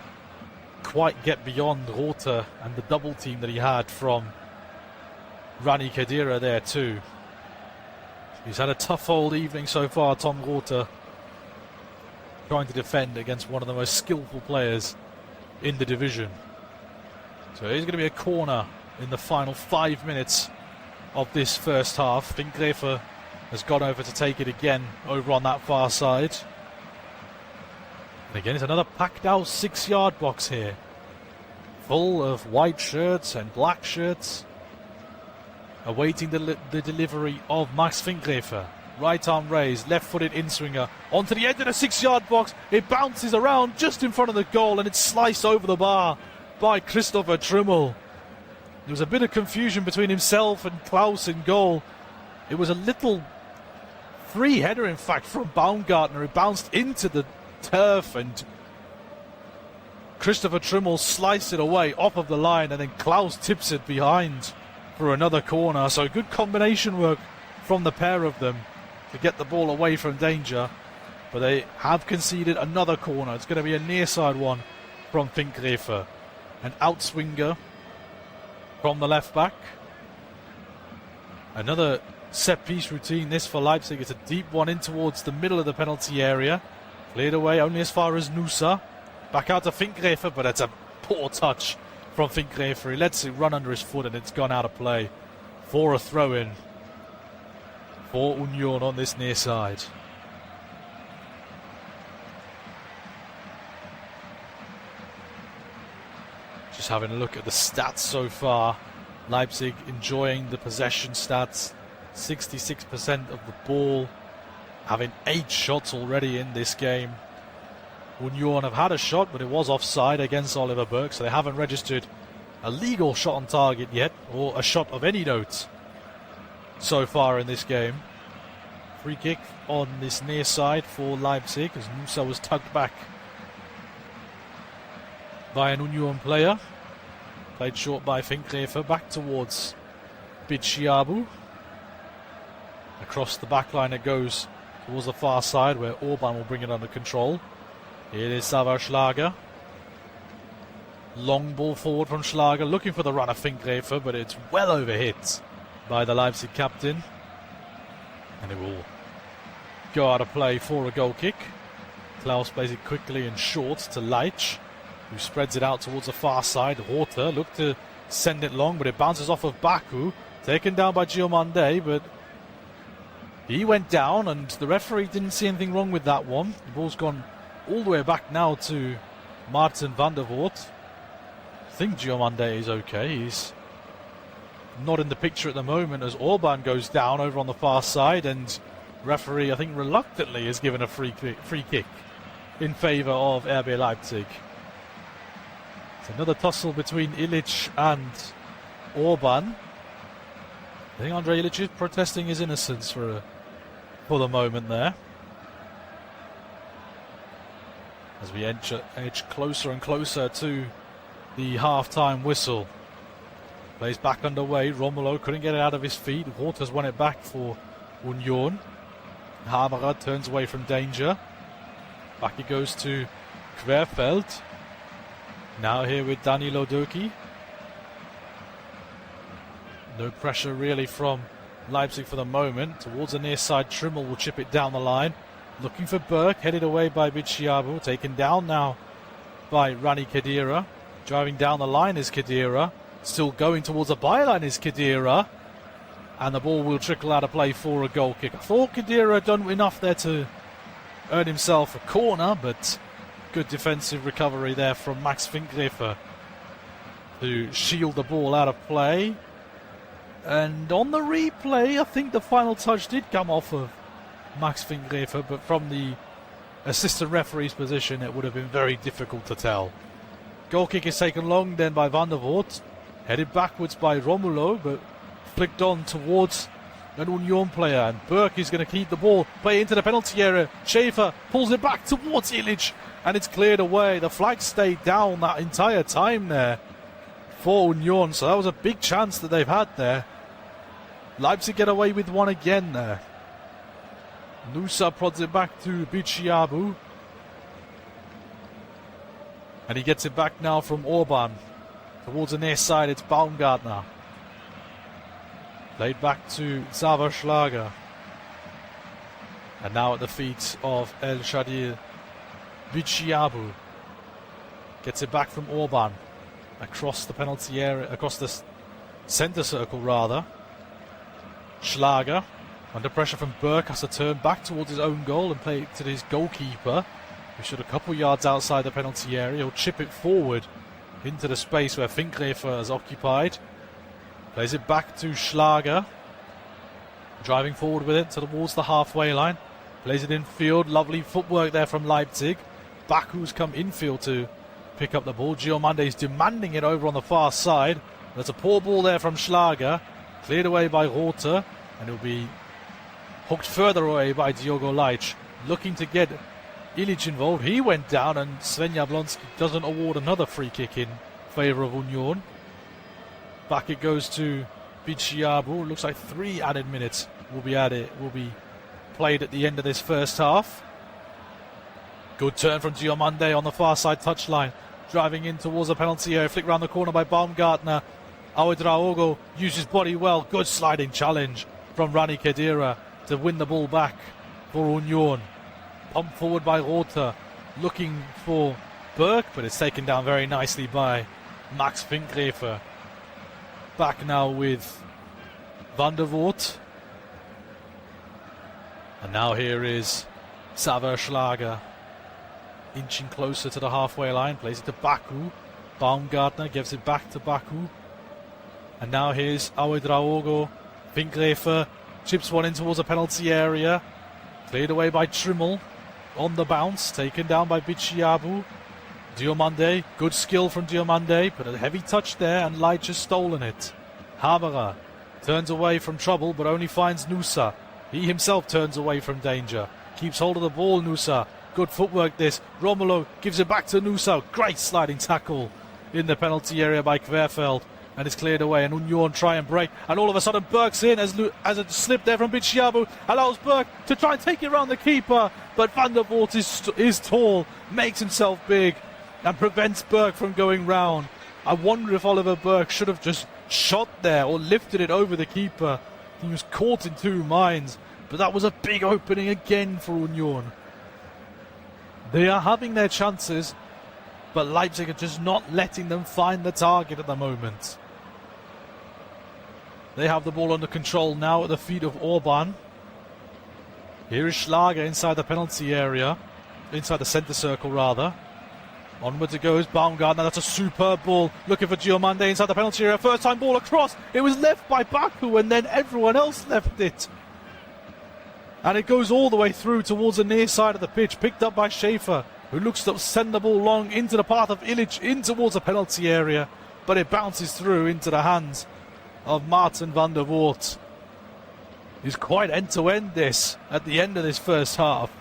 quite get beyond Rother and the double team that he had from Rani Khedira there too. He's had a tough old evening so far, Tom Rother, trying to defend against one of the most skillful players in the division. So here's going to be a corner in the final 5 minutes of this first half. Finkgräfer has gone over to take it again over on that far side. And again, it's another packed out 6-yard box here, full of white shirts and black shirts, awaiting the delivery of Max Finkgräfer. Right arm raised, left-footed in-swinger onto the edge of the 6-yard box. It bounces around just in front of the goal and it's sliced over the bar by Christopher Trimmel. There was a bit of confusion between himself and Klaus in goal. It was a little free header, in fact, from Baumgartner. It bounced into the turf and Christopher Trimmel sliced it away off of the line, and then Klaus tips it behind for another corner. So good combination work from the pair of them to get the ball away from danger. But they have conceded another corner. It's going to be a near side one from Finkgräfe. An outswinger from the left back. Another set piece routine this for Leipzig. It's a deep one in towards the middle of the penalty area. Cleared away only as far as Nusa. Back out to Finkgräfe, but it's a poor touch from Finkgräfe. He lets it run under his foot and it's gone out of play for a throw-in for Union on this near side. Just having a look at the stats so far. Leipzig enjoying the possession stats. 66% of the ball. Having 8 shots already in this game. Union have had a shot, but it was offside against Oliver Burke, so they haven't registered a legal shot on target yet, or a shot of any note so far in this game. Free kick on this near side for Leipzig, as Musa was tugged back by an Union player. Played short by Finkgräfe, back towards Bichiabu. Across the back line it goes towards the far side, where Orban will bring it under control. It is Sava Schlager. Long ball forward from Schlager, looking for the run of Finkgräfe, but it's well overhit by the Leipzig captain. And it will go out of play for a goal kick. Klaus plays it quickly and short to Leitch, who spreads it out towards the far side. Horta looked to send it long, but it bounces off of Baku. Taken down by Giomande, but he went down, and the referee didn't see anything wrong with that one. The ball's gone all the way back now to Martin van der Voort. I think Giomande is okay. He's not in the picture at the moment as Orban goes down over on the far side, and referee, I think reluctantly, is given a free kick in favour of RB Leipzig. It's another tussle between Ilic and Orban. I think Andre Ilic is protesting his innocence for the moment there. As we edge closer and closer to the half-time whistle. Plays back underway. Romulo couldn't get it out of his feet. Waters won it back for Union. Haberer turns away from danger. Back he goes to Querfeld. Now here with Danilo Doki. No pressure really from Leipzig for the moment. Towards the near side, Trimmel will chip it down the line. Looking for Burke, headed away by Bichiabu. Taken down now by Rani Khedira. Driving down the line is Khedira. Still going towards the byline is Khedira. And the ball will trickle out of play for a goal kick. I thought Khedira had done enough there to earn himself a corner, but good defensive recovery there from Max Finkgräfe to shield the ball out of play. And on the replay, I think the final touch did come off of Max Finkgräfe, but from the assistant referee's position, it would have been very difficult to tell. Goal kick is taken long then by Van der Voort. Headed backwards by Romulo, but flicked on towards an Union player. And Burke is going to keep the ball, play into the penalty area. Schäfer pulls it back towards Ilic, and it's cleared away. The flag stayed down that entire time there for Union, so that was a big chance that they've had there. Leipzig get away with one again there. Nusa prods it back to Bichiabu. And he gets it back now from Orban. Towards the near side, it's Baumgartner. Played back to Xaver Schlager. And now at the feet of El Shadil. Bichiabu gets it back from Orban. Across the penalty area, across the centre circle rather. Schlager, under pressure from Burke, has to turn back towards his own goal and play it to his goalkeeper, who stood a couple yards outside the penalty area. He'll chip it forward into the space where Finkgräfe has occupied. Plays it back to Schlager. Driving forward with it towards the halfway line. Plays it infield. Lovely footwork there from Leipzig. Baku's come infield to pick up the ball. Giomande is demanding it over on the far side. There's a poor ball there from Schlager. Cleared away by Rother. And it'll be Hooked further away by Diogo Leitch. Looking to get Ilic involved. He went down, and Sven Jablonski doesn't award another free kick in favour of Union. Back it goes to Biciabu. Looks like 3 added minutes will be played at the end of this first half. Good turn from Diomande on the far side touchline. Driving in towards the penalty area. Flick round the corner by Baumgartner. Ouedraogo uses body well. Good sliding challenge from Rani Khedira to win the ball back for Union. Pumped forward by Rother. Looking for Burke, but it's taken down very nicely by Max Finkgräfer. Back now with Van der Voort. And now here is Xaver Schlager. Inching closer to the halfway line. Plays it to Baku. Baumgartner gives it back to Baku. And now here's Ouedraogo. Finkgräfer chips one in towards the penalty area. Cleared away by Trimmel. On the bounce. Taken down by Biciabu. Diomande. Good skill from Diomande. But a heavy touch there, and Leitch has stolen it. Haberer turns away from trouble, but only finds Nusa. He himself turns away from danger. Keeps hold of the ball, Nusa. Good footwork this. Romulo gives it back to Nusa. Great sliding tackle in the penalty area by Querfeld. And it's cleared away, and Union try and break. And all of a sudden Burke's in as a slip there from Biciabu. Allows Burke to try and take it around the keeper. But Van der Voort is tall, makes himself big, and prevents Burke from going round. I wonder if Oliver Burke should have just shot there or lifted it over the keeper. He was caught in two minds. But that was a big opening again for Union. They are having their chances, but Leipzig are just not letting them find the target at the moment. They have the ball under control now at the feet of Orban. Here is Schlager inside the penalty area. Inside the centre circle, rather. Onwards it goes, Baumgartner. That's a superb ball. Looking for Diomande inside the penalty area. First time ball across. It was left by Baku, and then everyone else left it. And it goes all the way through towards the near side of the pitch. Picked up by Schaefer, who looks to send the ball long into the path of Ilic, in towards the penalty area. But it bounces through into the hands of Martin van der Voort. He's quite end-to-end this at the end of this first half.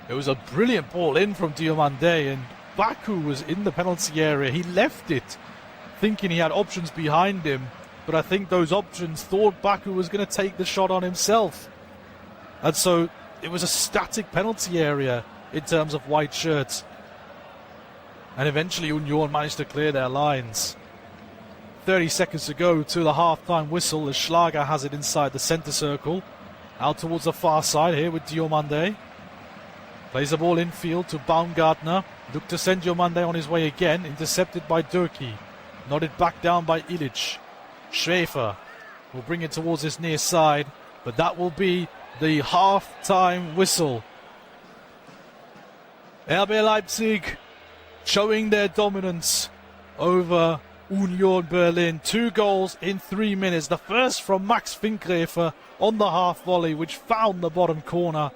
It was a brilliant ball in from Diomande, and Baku was in the penalty area. He left it thinking he had options behind him, but I think those options thought Baku was going to take the shot on himself. And so it was a static penalty area in terms of white shirts. And eventually Union managed to clear their lines. 30 seconds to go to the half-time whistle as Schlager has it inside the centre circle. Out towards the far side here with Diomande. Plays the ball infield to Baumgartner. Looked to send Diomande on his way again. Intercepted by Durkee. Nodded back down by Ilic. Schäfer will bring it towards his near side. But that will be the half-time whistle. RB Leipzig showing their dominance over Union Berlin. 2 goals in 3 minutes. The first from Max Finkgräfer on the half volley, which found the bottom corner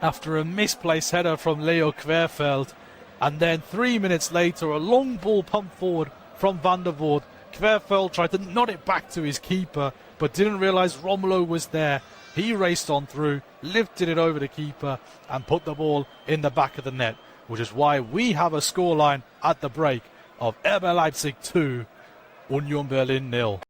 after a misplaced header from Leo Querfeld. And then 3 minutes later, a long ball pumped forward from Van der Voort. Querfeld tried to nod it back to his keeper, but didn't realise Romulo was there. He raced on through, lifted it over the keeper, and put the ball in the back of the net, which is why we have a scoreline at the break of RB Leipzig 2, Union Berlin 0.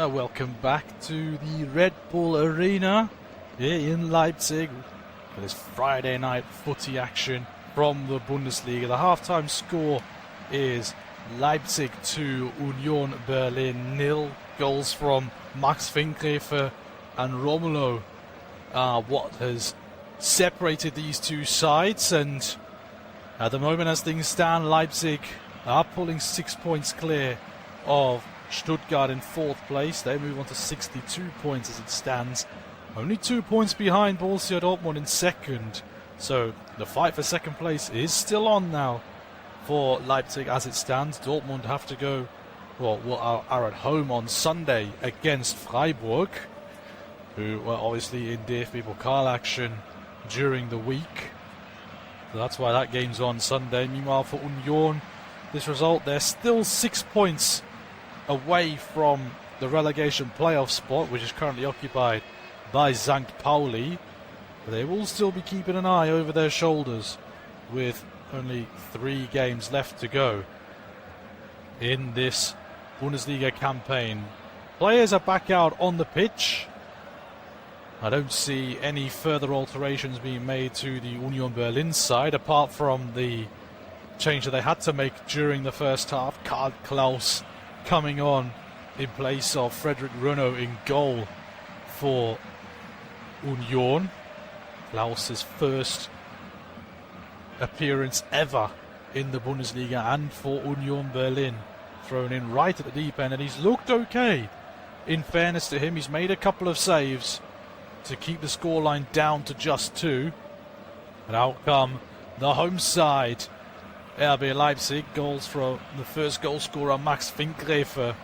Welcome back to the Red Bull Arena here in Leipzig for this Friday night footy action from the Bundesliga. The halftime score is Leipzig 2, Union Berlin 0. Goals from Max Finkgräfer and Romulo are what has separated these two sides, and at the moment as things stand, Leipzig are pulling 6 points clear of Stuttgart in 4th place. They move on to 62 points as it stands. Only 2 points behind Borussia Dortmund in 2nd. So the fight for 2nd place is still on now for Leipzig as it stands. Dortmund have to go, are at home on Sunday against Freiburg, who were obviously in DFB Pokal action during the week. So that's why that game's on Sunday. Meanwhile for Union, this result, they're still 6 points away from the relegation playoff spot, which is currently occupied by St. Pauli. But they will still be keeping an eye over their shoulders with only 3 games left to go in this Bundesliga campaign. Players are back out on the pitch. I don't see any further alterations being made to the Union Berlin side, apart from the change that they had to make during the first half. Karl Klaus coming on in place of Frederick Renault in goal for Union. Klaus's first appearance ever in the Bundesliga and for Union Berlin. Thrown in right at the deep end, and he's looked okay. In fairness to him, he's made a couple of saves to keep the scoreline down to just 2. And out come the home side, RB Leipzig. Goals from the first goal scorer Max Finkgräfer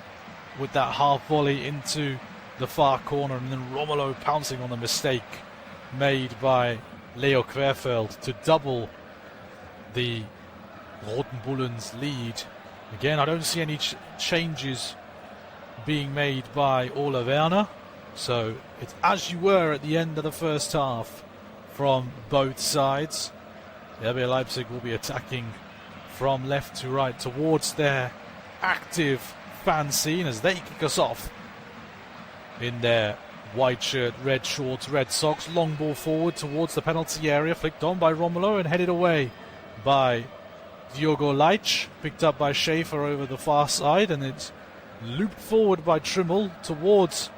with that half volley into the far corner, and then Romulo pouncing on the mistake made by Leo Querfeld to double the Roten Bullen's lead. Again, I don't see any changes being made by Ole Werner, so it's as you were at the end of the first half from both sides. RB Leipzig will be attacking from left to right towards their active fan scene as they kick us off in their white shirt, red shorts, red socks. Long ball forward towards the penalty area, flicked on by Romulo and headed away by Diogo Leitch, picked up by Schaefer over the far side, and it's looped forward by Trimmel towards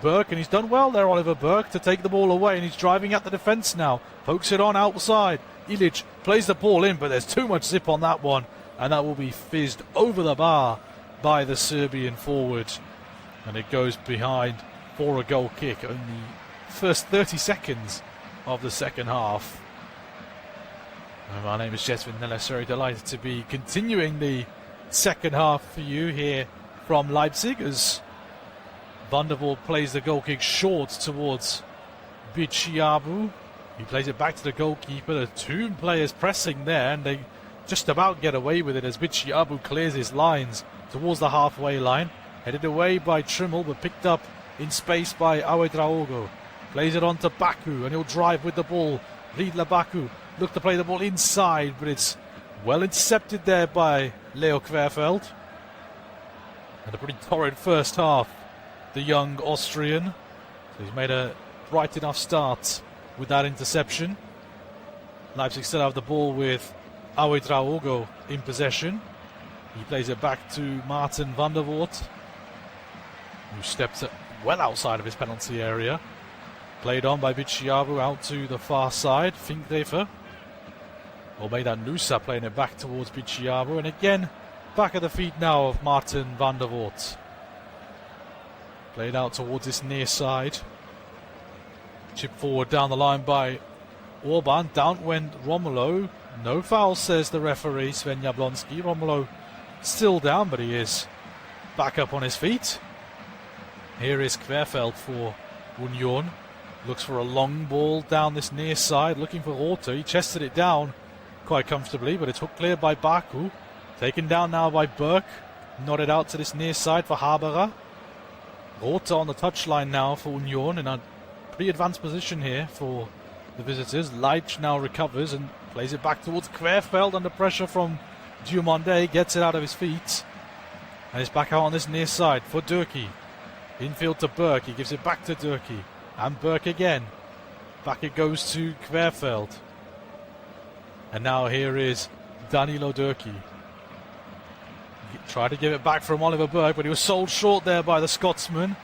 Burke, and he's done well there, Oliver Burke, to take the ball away, and he's driving at the defence now, pokes it on outside. Ilic plays the ball in, but there's too much zip on that one, and that will be fizzed over the bar by the Serbian forward, and it goes behind for a goal kick. Only first 30 seconds of the second half. My name is Jesvin Nellis, very delighted to be continuing the second half for you here from Leipzig as Van der Voort plays the goal kick short towards Bichiabu. He plays it back to the goalkeeper. The 2 players pressing there, and they just about get away with it as Bichiabu clears his lines towards the halfway line. Headed away by Trimmel, but picked up in space by Ouedraogo. Plays it on to Baku, and he'll drive with the ball. Riedler Baku look to play the ball inside, but it's well intercepted there by Leo Querfeld. And a pretty torrid first half, the young Austrian. So he's made a bright enough start with that interception. Leipzig still have the ball with Ouedraogo in possession. He plays it back to Martin van der Voort, who steps well outside of his penalty area. Played on by Bichiabu out to the far side. Finkgräfer. Almeida Nusa playing it back towards Bichiabu. And again, back at the feet now of Martin van der Voort. Played out towards this near side. Chip forward down the line by Orban. Down went Romulo. No foul, says the referee, Sven Jablonski. Romulo still down, but he is back up on his feet. Here is Querfeld for Union. Looks for a long ball down this near side, looking for Rothe. He chested it down quite comfortably, but it's hooked clear by Baku. Taken down now by Burke. Nodded out to this near side for Haberer. Rothe on the touchline now for Union in a pretty advanced position here for the visitors. Leitch now recovers and plays it back towards Querfeld under pressure from Diomande. Gets it out of his feet. And it's back out on this near side for Durkee. Infield to Burke. He gives it back to Durkee. And Burke again. Back it goes to Querfeld. And now here is Danilo Durkee. He tried to give it back from Oliver Burke, but he was sold short there by the Scotsman.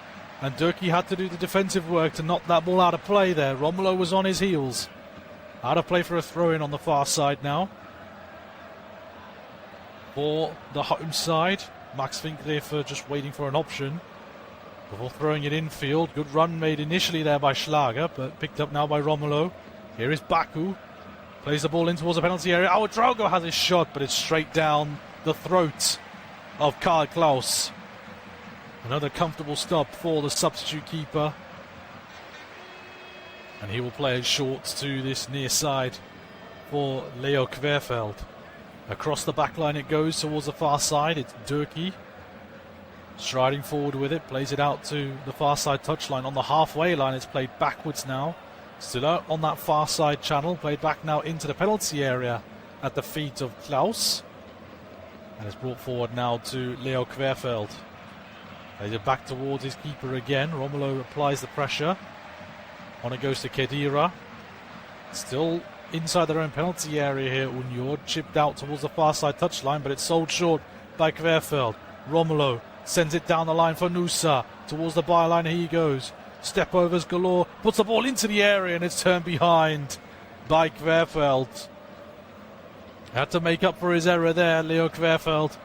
And Durkee had to do the defensive work to knock that ball out of play there. Romelu was on his heels. Out of play for a throw-in on the far side now. For the home side, Max Finkgräfer just waiting for an option before throwing it infield. Good run made initially there by Schlager, but picked up now by Romelu. Here is Baku. Plays the ball in towards the penalty area. Ouedraogo has his shot, but it's straight down the throat of Karl Klaus. Another comfortable stop for the substitute keeper. And he will play it short to this near side for Leo Querfeld. Across the back line it goes towards the far side. It's Durkee striding forward with it. Plays it out to the far side touchline. On the halfway line it's played backwards now. Still out on that far side channel. Played back now into the penalty area at the feet of Klaus. And it's brought forward now to Leo Querfeld. Plays it back towards his keeper again. Romelu applies the pressure. On it goes to Khedira. Still inside their own penalty area here, Union. Chipped out towards the far side touchline, but it's sold short by Querfeld. Romelu sends it down the line for Nusa. Towards the byline, here he goes. Step overs galore. Puts the ball into the area, and it's turned behind by Querfeld. Had to make up for his error there, Leo Querfeld.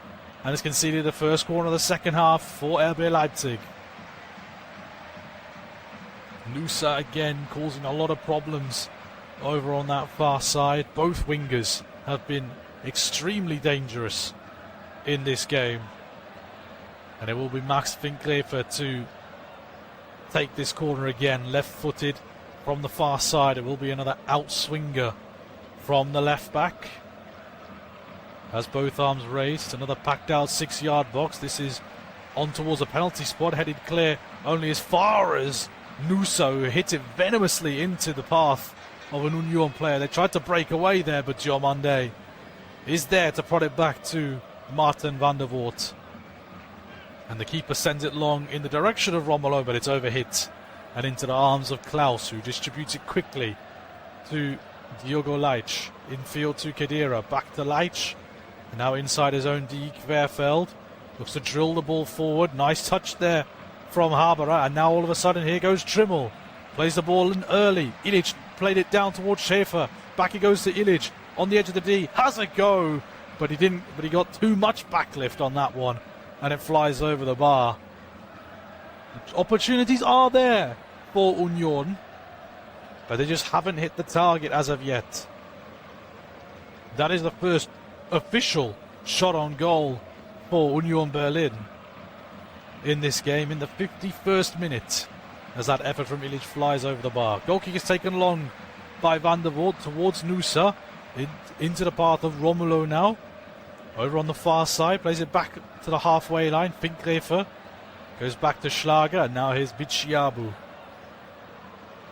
And has conceded the first corner of the second half for RB Leipzig. Nusa again causing a lot of problems over on that far side. Both wingers have been extremely dangerous in this game. And it will be Max Finkgräfer to take this corner again. Left-footed from the far side. It will be another outswinger from the left back. Has both arms raised. Another packed out 6-yard box. This is on towards a penalty spot. Headed clear only as far as Nusa, who hit it venomously into the path of an Union player. They tried to break away there, but Diomande is there to prod it back to Martin van der Voort. And the keeper sends it long in the direction of Romelu, but it's overhit and into the arms of Klaus, who distributes it quickly to Diogo Leitch. Infield to Khedira. Back to Leitch. And now inside his own D, Querfeld looks to drill the ball forward. Nice touch there from Haberer. And now all of a sudden here goes Trimmel. Plays the ball in early. Illich played it down towards Schäfer. Back he goes to Illich on the edge of the D. Has a go, but he didn't. But he got too much backlift on that one, and it flies over the bar. Opportunities are there for Union, but they just haven't hit the target as of yet. That is the first official shot on goal for Union Berlin in this game in the 51st minute, as that effort from Illich flies over the bar. Goal kick is taken long by Van der Voort towards Nusa, into the path of Romelu now. Over on the far side, plays it back to the halfway line. Finkgräfer goes back to Schlager, and now here's Bitshiabu,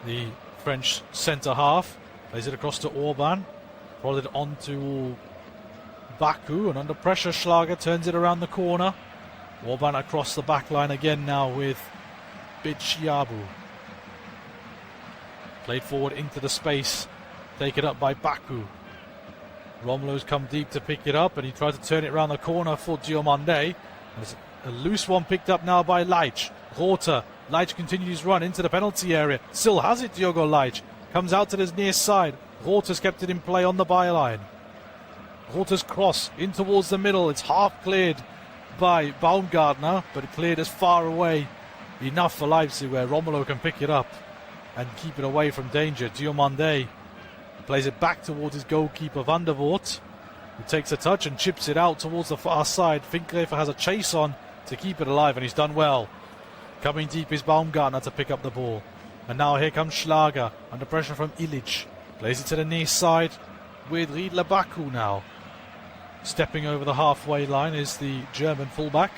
the French centre half. Plays it across to Orban, prodded on to Baku, and under pressure Schlager turns it around the corner. Orban across the back line again now with Bitshiabu. Played forward into the space, taken up by Baku. Romelu's come deep to pick it up, and he tried to turn it around the corner for Diomande. There's a loose one picked up now by Leitch. Rother. Leitch continues his run into the penalty area. Still has it, Diogo Leitch. Comes out to his near side. Rother's kept it in play on the byline. Rother's cross in towards the middle. It's half cleared by Baumgartner, but it cleared as far away enough for Leipzig where Romelu can pick it up and keep it away from danger. Diomande plays it back towards his goalkeeper Van der Voort, who takes a touch and chips it out towards the far side. Finkgräfer has a chase on to keep it alive, and he's done well. Coming deep is Baumgartner to pick up the ball. And now here comes Schlager under pressure from Illich. Plays it to the near side with Riedler Baku now. Stepping over the halfway line is the German fullback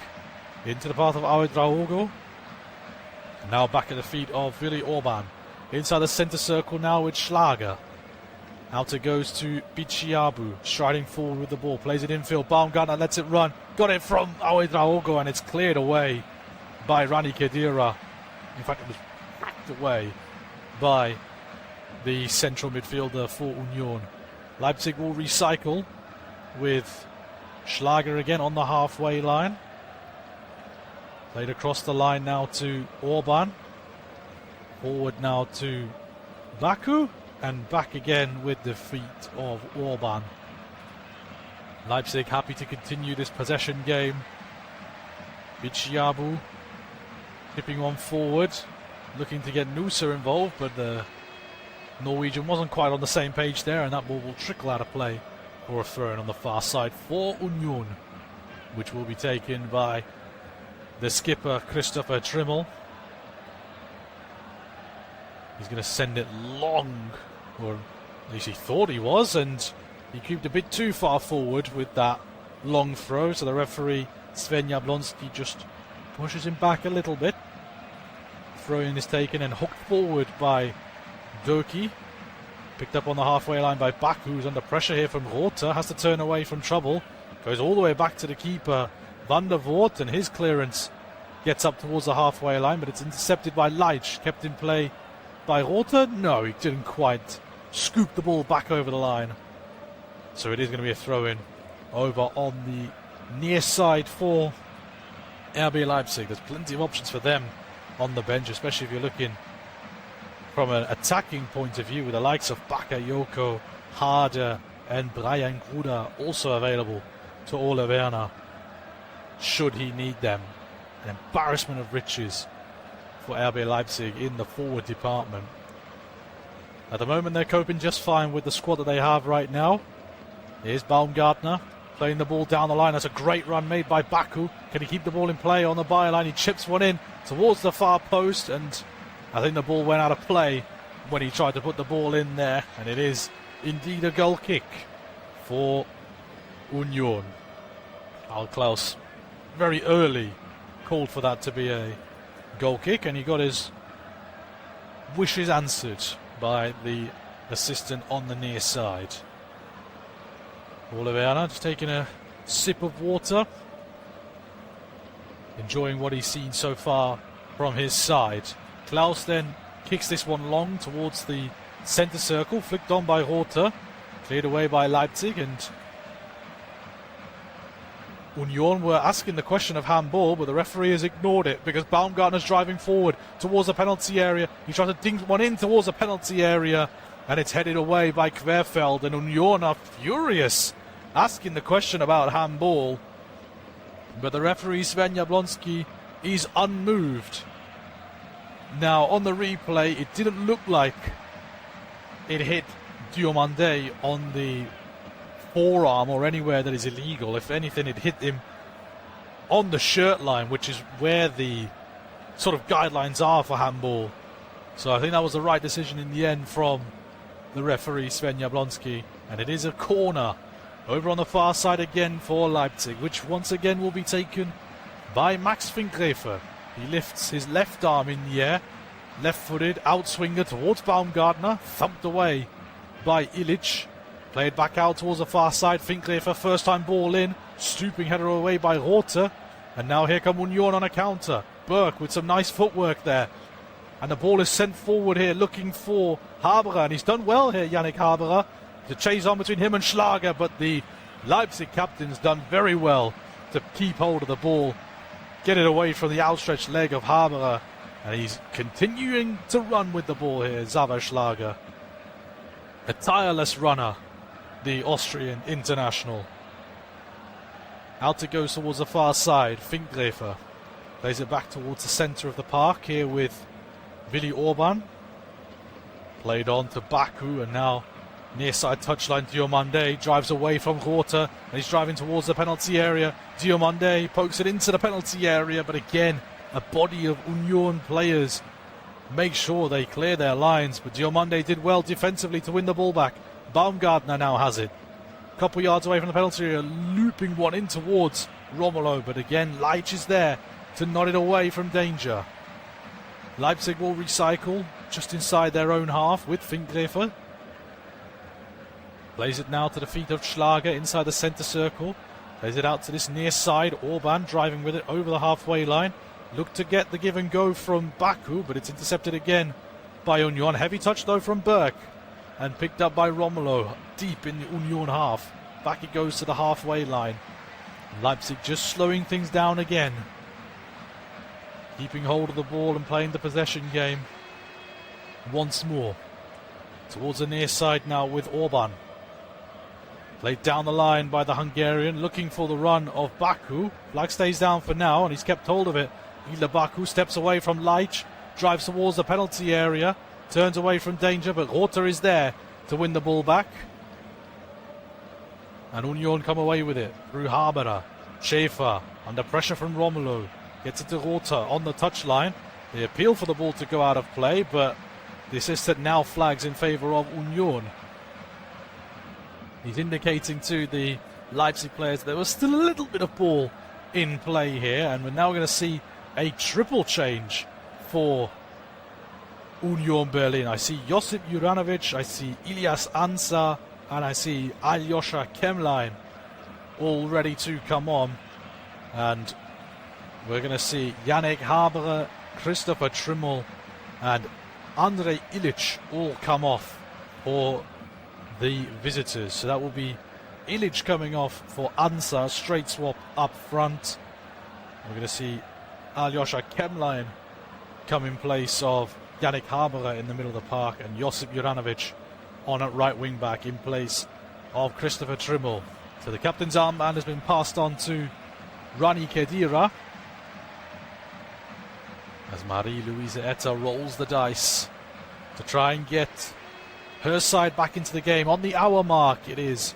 into the path of Ouedraogo. Now back at the feet of Willi Orban. Inside the centre circle now with Schlager. Out it goes to Bitshiabu, striding forward with the ball. Plays it infield. Baumgartner lets it run. Got it from Ouedraogo, and it's cleared away by Rani Khedira. In fact, it was whacked away by the central midfielder for Union. Leipzig will recycle with Schlager again on the halfway line. Played across the line now to Orban. Forward now to Baku. And back again with the feet of Orban. Leipzig happy to continue this possession game. Bichiabu tipping on forward, looking to get Nusa involved, but the Norwegian wasn't quite on the same page there, and that ball will trickle out of play for a throw-in on the far side for Union, which will be taken by the skipper Christopher Trimmel. He's going to send it long, or at least he thought he was, and he cubed a bit too far forward with that long throw, so the referee Sven Jablonski just pushes him back a little bit. Throw-in is taken and hooked forward by Doki. Picked up on the halfway line by Baku, who's under pressure here from Rother. Has to turn away from trouble. Goes all the way back to the keeper, Van der Voort, and his clearance gets up towards the halfway line, but it's intercepted by Leitch. Kept in play by Rother. No, he didn't quite scoop the ball back over the line. So it is going to be a throw-in over on the near side for RB Leipzig. There's plenty of options for them on the bench, especially if you're looking from an attacking point of view, with the likes of Bakayoko, Harder and Brian Gruda also available to Ole Werner should he need them. An embarrassment of riches for RB Leipzig in the forward department. At the moment they're coping just fine with the squad that they have right now. Here's Baumgartner playing the ball down the line. That's a great run made by Baku. Can he keep the ball in play on the byline? He chips one in towards the far post, and I think the ball went out of play when he tried to put the ball in there, and it is indeed a goal kick for Union. Al Klaus very early called for that to be a goal kick, and he got his wishes answered by the assistant on the near side. Ole Werner just taking a sip of water, enjoying what he's seen so far from his side. Klaus then kicks this one long towards the centre circle, flicked on by Rother, cleared away by Leipzig, and Union were asking the question of handball, but the referee has ignored it because Baumgartner's driving forward towards the penalty area. He tries to ding one in towards the penalty area, and it's headed away by Querfeld, and Union are furious, asking the question about handball. But the referee Sven Jablonski is unmoved. Now, on the replay, it didn't look like it hit Diomande on the forearm or anywhere that is illegal. If anything, it hit him on the shirt line, which is where the sort of guidelines are for handball. So I think that was the right decision in the end from the referee Sven Jablonski, and it is a corner over on the far side again for Leipzig, which once again will be taken by Max Finkgräfer. He lifts his left arm in the air, left-footed outswinger towards Baumgartner, thumped away by Illich, played back out towards the far side. Finkgräfer, first time ball in, stooping header away by Rother, and now here come Union on a counter. Burke with some nice footwork there, and the ball is sent forward here looking for Haberer, and he's done well here, Yannick Haberer, to chase on between him and Schlager, but the Leipzig captain's done very well to keep hold of the ball, get it away from the outstretched leg of Haberer, and he's continuing to run with the ball here, Xaver Schlager. A tireless runner, the Austrian international. Out it goes towards the far side. Finkgräfer plays it back towards the centre of the park here with Willi Orban. Played on to Baku, and now near side touchline. Diomande drives away from Rother, and he's driving towards the penalty area. Diomande pokes it into the penalty area, but again a body of Union players make sure they clear their lines, but Diomande did well defensively to win the ball back. Baumgartner now has it, a couple yards away from the penalty area, looping one in towards Romulo, but again Leitch is there to nod it away from danger. Leipzig will recycle just inside their own half with Finkgräfer. Plays it now to the feet of Schlager inside the centre circle. Plays it out to this near side. Orban driving with it over the halfway line. Look to get the give and go from Baku, but it's intercepted again by Union. Heavy touch though from Burke, and picked up by Romulo deep in the Union half. Back it goes to the halfway line. Leipzig just slowing things down again, keeping hold of the ball and playing the possession game once more. Towards the near side now with Orban. Played down the line by the Hungarian, looking for the run of Baku. Flag stays down for now, and he's kept hold of it. Ila Baku steps away from Leitch, drives towards the penalty area, turns away from danger, but Rota is there to win the ball back. And Union come away with it through Haberer. Schäfer under pressure from Romulo. Gets it to Rota on the touchline. They appeal for the ball to go out of play, but the assistant now flags in favour of Union. He's indicating to the Leipzig players there was still a little bit of ball in play here, and we're now going to see a triple change for Union Berlin. I see Josip Juranovic, I see Ilyas Ansar, and I see Aljosha Kemlein all ready to come on. And we're going to see Yannick Haberer, Christopher Trimmel, and Andrej Ilic all come off for the visitors. So that will be Ilic coming off for Ansar, straight swap up front. We're going to see Aljosha Kemlein come in place of Yannick Haberer in the middle of the park, and Josip Juranovic on at right wing back in place of Christopher Trimmel. So the captain's armband has been passed on to Rani Khedira as Marie-Louise Etta rolls the dice to try and get her side back into the game. On the hour mark, it is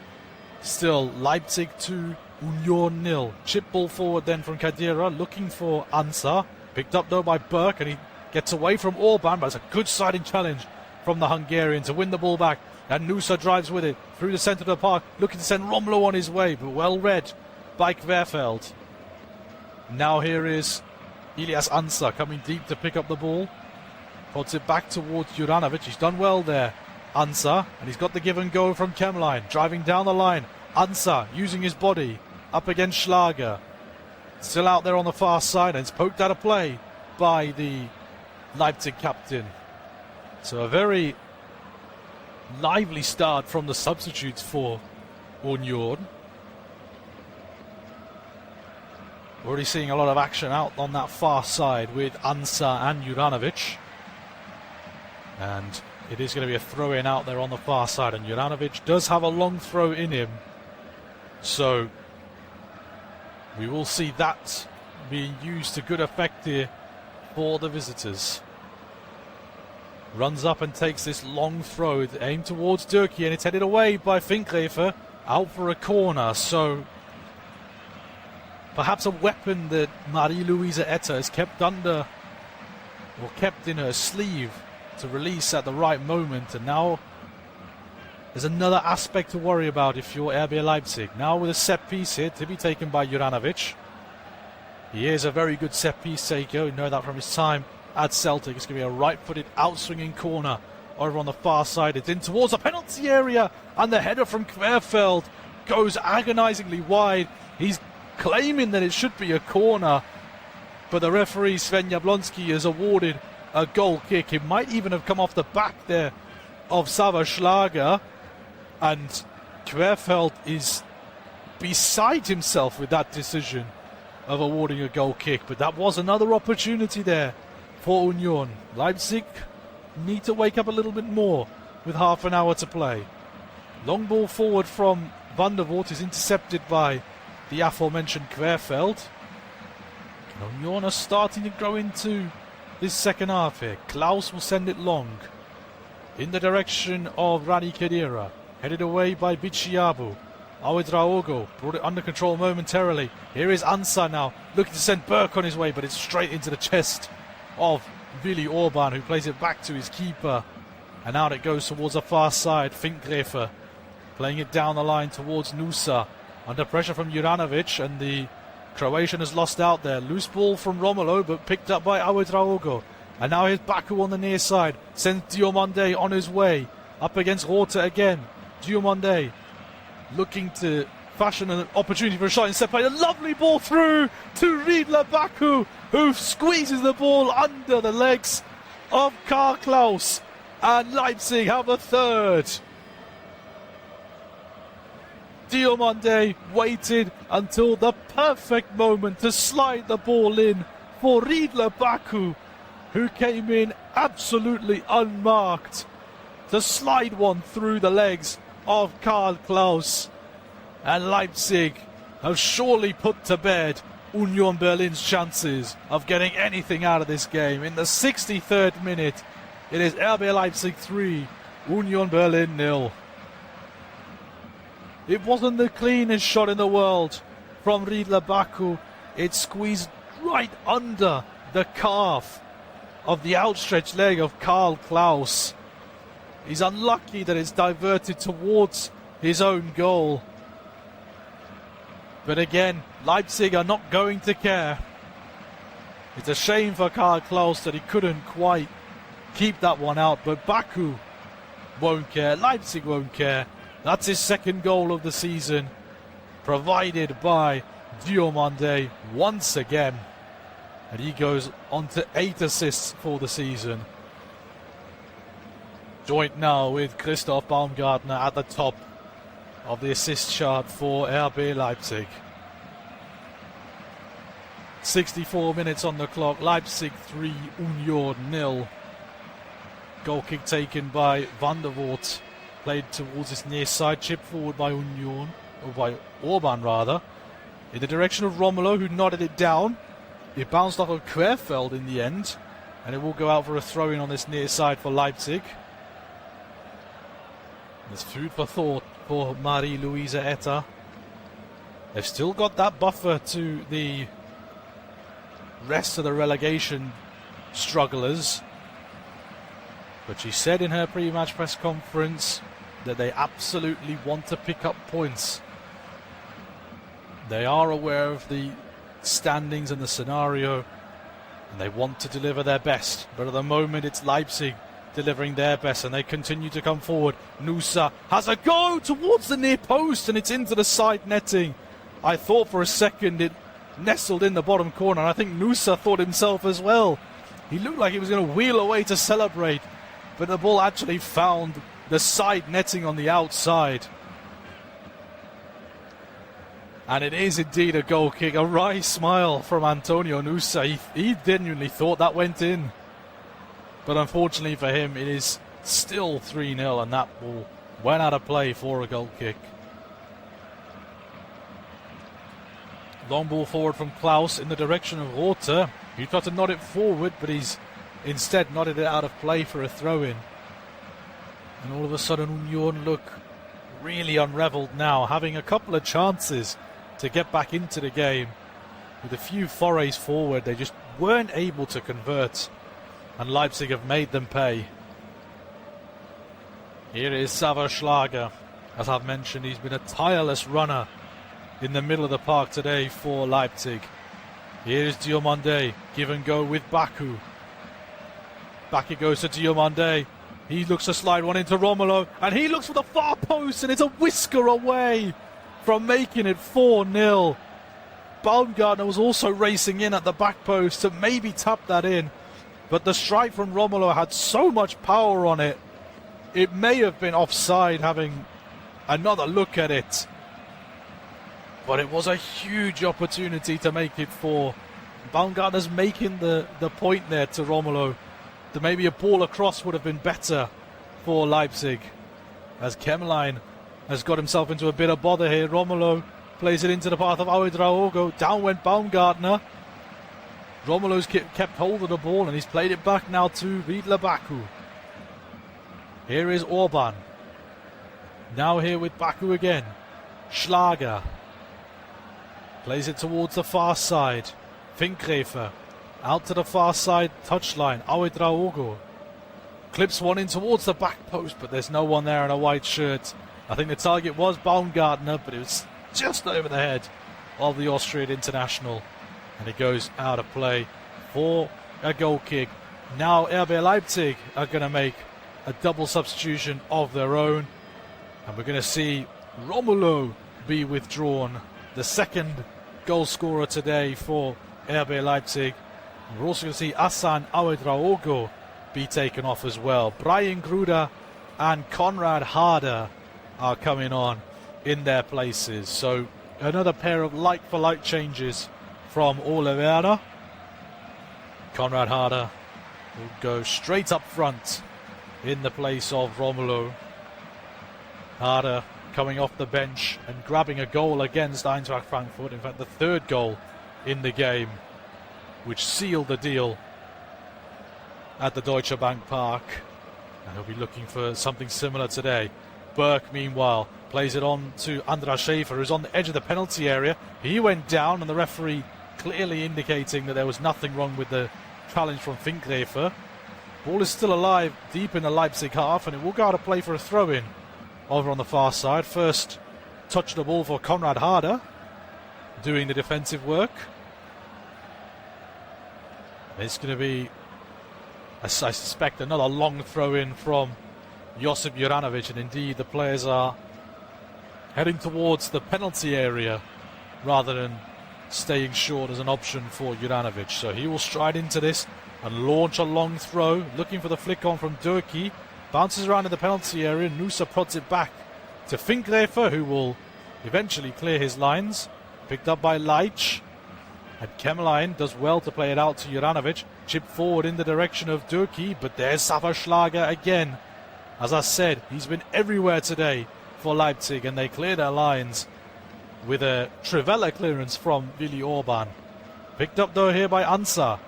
still Leipzig 2, Union 0. Chip ball forward then from Khedira, looking for Ansar. Picked up though by Burke, and he gets away from Orban, but it's a good siding challenge from the Hungarian to win the ball back. And Nusa drives with it through the centre of the park, looking to send Romulo on his way, but well read by Querfeld. Now here is Ilyas Ansar coming deep to pick up the ball. Puts it back towards Juranovic. He's done well there, Ansar, and he's got the give and go from Kemlein. Driving down the line, Ansar using his body up against Schlager. Still out there on the far side, and it's poked out of play by the Leipzig captain. So a very lively start from the substitutes for Union. Already seeing a lot of action out on that far side with Ansar and Juranovic. And it is going to be a throw-in out there on the far side, and Juranovic does have a long throw in him. So we will see that being used to good effect here for the visitors. Runs up and takes this long throw, aimed towards Turkey, and it's headed away by Finkgräfer, out for a corner. So perhaps a weapon that Marie-Louise Etta has kept under, or kept in her sleeve to release at the right moment. And now there's another aspect to worry about if you're RB Leipzig. Now with a set piece here to be taken by Juranovic. He is a very good set piece taker. We know that from his time at Celtic. It's going to be a right-footed out-swinging corner over on the far side. It's in towards the penalty area, and the header from Querfeld goes agonizingly wide. He's claiming that it should be a corner, but the referee Sven Jablonski has awarded a goal kick. It might even have come off the back there of Sava Schlager, and Querfeld is beside himself with that decision of awarding a goal kick. But that was another opportunity there for Union. Leipzig need to wake up a little bit more with half an hour to play. Long ball forward from Van der Voort is intercepted by the aforementioned Querfeld. Union are starting to grow into this second half here. Klaus will send it long in the direction of Rani Khedira. Headed away by Bichiabu. Ouedraogo brought it under control momentarily. Here is Ansar now, looking to send Burke on his way, but it's straight into the chest of Willi Orban, who plays it back to his keeper. And out it goes towards the far side. Finkgräfer playing it down the line towards Nusa. Under pressure from Juranovic, and the Croatian has lost out there. Loose ball from Romulo, but picked up by Ouedraogo. And now here's Baku on the near side. Sends Diomande on his way. Up against Rota again. Diomande looking to fashion an opportunity for a shot instead. Played a lovely ball through to Riedler Baku. who squeezes the ball under the legs of Karl Klaus, and Leipzig have the third. Diomande waited until the perfect moment to slide the ball in for Riedler Baku, who came in absolutely unmarked to slide one through the legs of Karl Klaus. And Leipzig have surely put to bed Union Berlin's chances of getting anything out of this game. In the 63rd minute, it is RB Leipzig 3, Union Berlin 0. It wasn't the cleanest shot in the world from Riedler Baku. It squeezed right under the calf of the outstretched leg of Karl Klaus. He's unlucky that it's diverted towards his own goal. But again, Leipzig are not going to care. It's a shame for Karl Klaus that he couldn't quite keep that one out, but Baku won't care. Leipzig won't care. That's his second goal of the season, provided by Diomande once again. And he goes on to 8 assists for the season. Joint now with Christoph Baumgartner at the top of the assist chart for RB Leipzig. 64 minutes on the clock. Leipzig 3, Union 0. Goal kick taken by Van der Voort. Played towards his near side, chip forward by Union, or by Orban rather, in the direction of Romulo, who nodded it down. It bounced off of Querfeld in the end, and it will go out for a throw-in on this near side for Leipzig. There's food for thought for Marie-Louise Etta. They've still got that buffer to the rest of the relegation strugglers. But she said in her pre-match press conference that they absolutely want to pick up points. They are aware of the standings and the scenario, and they want to deliver their best. But at the moment it's Leipzig delivering their best, and they continue to come forward. Nusa has a go towards the near post, and it's into the side netting. I thought for a second it nestled in the bottom corner, and I think Nusa thought himself as well. He looked like he was going to wheel away to celebrate, but the ball actually found the side netting on the outside. And it is indeed a goal kick. A wry smile from Antonio Nusa. He genuinely thought that went in. But unfortunately for him, it is still 3-0, and that ball went out of play for a goal kick. Long ball forward from Klaus in the direction of Rothe. He tried to nod it forward, but he's instead nodded it out of play for a throw-in. And all of a sudden Union look really unravelled now, having a couple of chances to get back into the game. With a few forays forward, they just weren't able to convert, and Leipzig have made them pay. Here is Sava Schlager. As I've mentioned, he's been a tireless runner in the middle of the park today for Leipzig. Here is Diomande, give and go with Baku. Back it goes to Diomande. He looks to slide one into Romulo, and he looks for the far post, and it's a whisker away from making it 4-0. Baumgartner was also racing in at the back post to maybe tap that in, but the strike from Romulo had so much power on it, it may have been offside having another look at it. But it was a huge opportunity to make it 4. Baumgartner's making the point there to Romulo that maybe a ball across would have been better for Leipzig, as Kemmerlein has got himself into a bit of bother here. Romulo plays it into the path of Ouedraogo. Down went Baumgartner. Romulo's kept hold of the ball, and he's played it back now to Riedler Baku. Here is Orban. Now here with Baku again. Schlager plays it towards the far side. Finkgräfer out to the far side touchline. Ouedraogo clips one in towards the back post, but there's no one there in a white shirt. I think the target was Baumgartner, but it was just over the head of the Austrian international, and it goes out of play for a goal kick. Now RB Leipzig are going to make a double substitution of their own, and we're going to see Romulo be withdrawn, the second goal scorer today for RB Leipzig. We're also going to see Asan Ouedraogo be taken off as well. Brian Gruda and Konrad Harder are coming on in their places. So another pair of like-for-like changes from Oliveira. Konrad Harder will go straight up front in the place of Romulo. Harder coming off the bench and grabbing a goal against Eintracht Frankfurt. In fact, the third goal in the game, which sealed the deal at the Deutsche Bank Park. And he'll be looking for something similar today. Burke, meanwhile, plays it on to Andras Schäfer, who's on the edge of the penalty area. He went down, and the referee clearly indicating that there was nothing wrong with the challenge from Finkgräfer. Ball is still alive deep in the Leipzig half, and it will go out of play for a throw-in over on the far side. First touch of the ball for Konrad Harder, doing the defensive work. It's going to be, I suspect, another long throw-in from Josip Juranovic, and indeed the players are heading towards the penalty area rather than staying short as an option for Juranovic. So he will stride into this and launch a long throw, looking for the flick on from Dürki. Bounces around in the penalty area. Nusa prods it back to Finkgräfer, who will eventually clear his lines. Picked up by Leitch. And Kemmerlein does well to play it out to Juranovic. Chip forward in the direction of Dürki, but there's Saferschlager again. As I said, he's been everywhere today for Leipzig, and they clear their lines with a Trivela clearance from Willi Orban. Picked up though here by Ansar,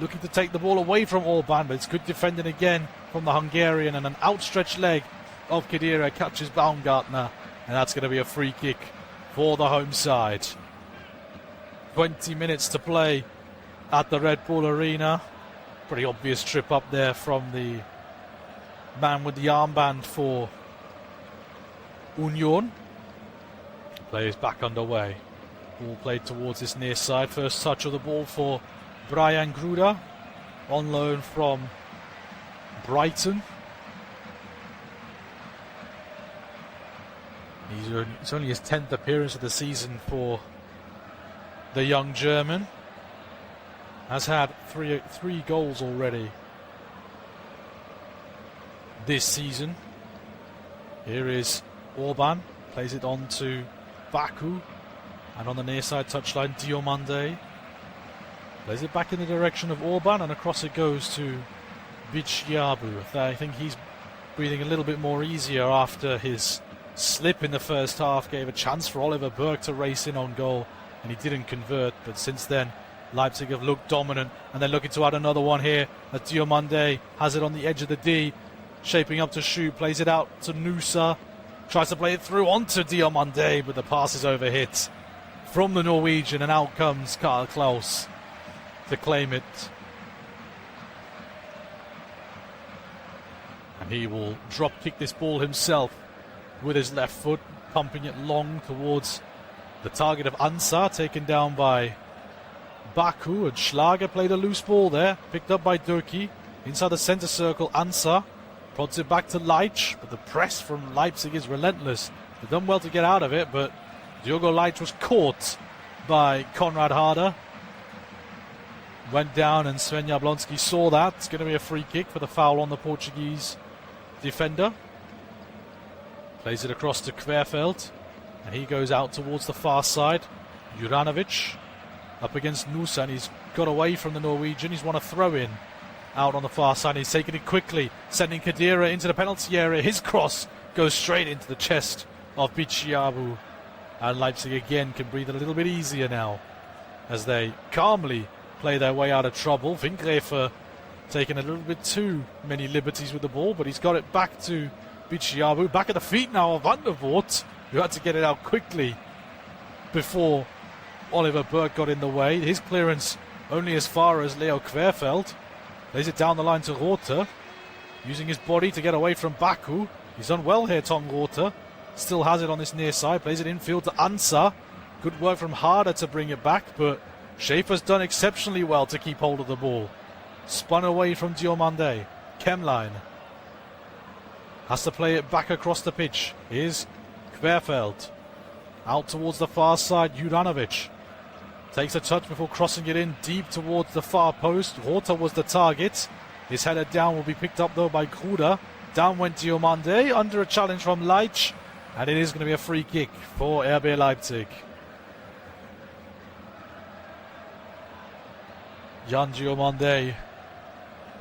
looking to take the ball away from Orban, but it's good defending again from the Hungarian, and an outstretched leg of Khedira catches Baumgartner, and that's going to be a free kick for the home side. 20 minutes to play at the Red Bull Arena. Pretty obvious trip up there from the man with the armband for Union. Play is back underway. Ball played towards this near side. First touch of the ball for Brian Gruda, on loan from Brighton. It's only his 10th appearance of the season for the young German. Has had three goals already this season. Here is Orban, plays it on to Baku, and on the near side touchline Diomande plays it back in the direction of Orban, and across it goes to Bichiabu. I think he's breathing a little bit more easier after his slip in the first half. Gave a chance for Oliver Burke to race in on goal, and he didn't convert, but since then Leipzig have looked dominant, and they're looking to add another one here as Diomande has it on the edge of the D, shaping up to shoot, plays it out to Nusa, tries to play it through onto Diomande, but the pass is overhit from the Norwegian, and out comes Karl Klaus to claim it. And he will drop kick this ball himself with his left foot, pumping it long towards the target of Ansar, taken down by Baku, and Schlager played a loose ball there, picked up by Dürki. Inside the centre circle, Ansar prods it back to Leitch, but the press from Leipzig is relentless. They've done well to get out of it, but Diogo Leitch was caught by Konrad Harder. Went down, and Sven Jablonski saw that. It's going to be a free kick for the foul on the Portuguese defender. Plays it across to Querfeld, and he goes out towards the far side. Juranovic up against Nusa, and he's got away from the Norwegian. He's won a throw-in out on the far side. He's taken it quickly, sending Khedira into the penalty area. His cross goes straight into the chest of Bichiabu, and Leipzig again can breathe a little bit easier now as they calmly play their way out of trouble. Finkgräfer taking a little bit too many liberties with the ball, but he's got it back to Bichiabu. Back at the feet now of Van der Voort, who had to get it out quickly before Oliver Burke got in the way. His clearance only as far as Leo Querfeld. Lays it down the line to Rother, using his body to get away from Baku. He's done well here, Tom Rother. Still has it on this near side. Plays it infield to Ansar. Good work from Harder to bring it back, but Schäfer's done exceptionally well to keep hold of the ball. Spun away from Diomande. Kemmerlein has to play it back across the pitch. Here's Querfeld. Out towards the far side, Juranovic. Takes a touch before crossing it in deep towards the far post. Rota was the target. His header down will be picked up though by Gruda. Down went Diomande under a challenge from Leitch. And it is going to be a free kick for RB Leipzig. Jan Diomande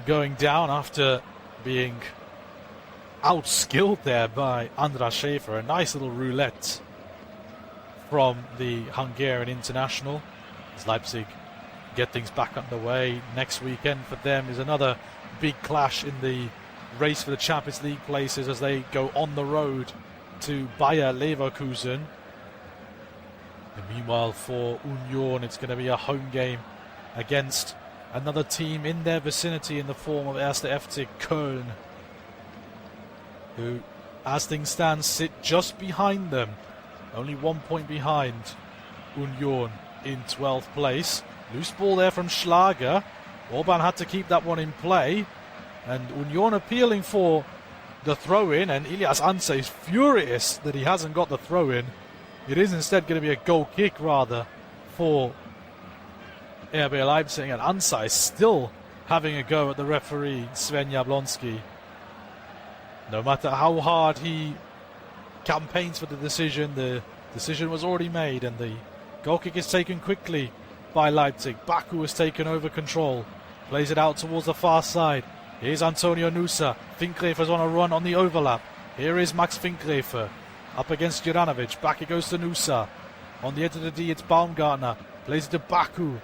going down after being outskilled there by András Schäfer. A nice little roulette from the Hungarian international. As Leipzig get things back underway. Next weekend for them is another big clash in the race for the Champions League places as they go on the road to Bayer Leverkusen. And meanwhile for Union, it's going to be a home game against another team in their vicinity in the form of 1. FC Köln, who, as things stand, sit just behind them. Only 1 point behind Union in 12th place. Loose ball there from Schlager. Orban had to keep that one in play. And Union appealing for the throw-in. And Ilyas Anse is furious that he hasn't got the throw-in. It is instead going to be a goal kick, rather, for RB Leipzig. And Anse is still having a go at the referee, Sven Jablonski. No matter how hard he campaigns for the decision was already made, and the goal kick is taken quickly by Leipzig. Baku has taken over control, plays it out towards the far side. Here's Antonio Nusa. Finkgräfer's on a run on the overlap. Here is Max Finkgräfer up against Juranovic. Back it goes to Nusa. On the edge of the D, it's Baumgartner. Plays it to Baku.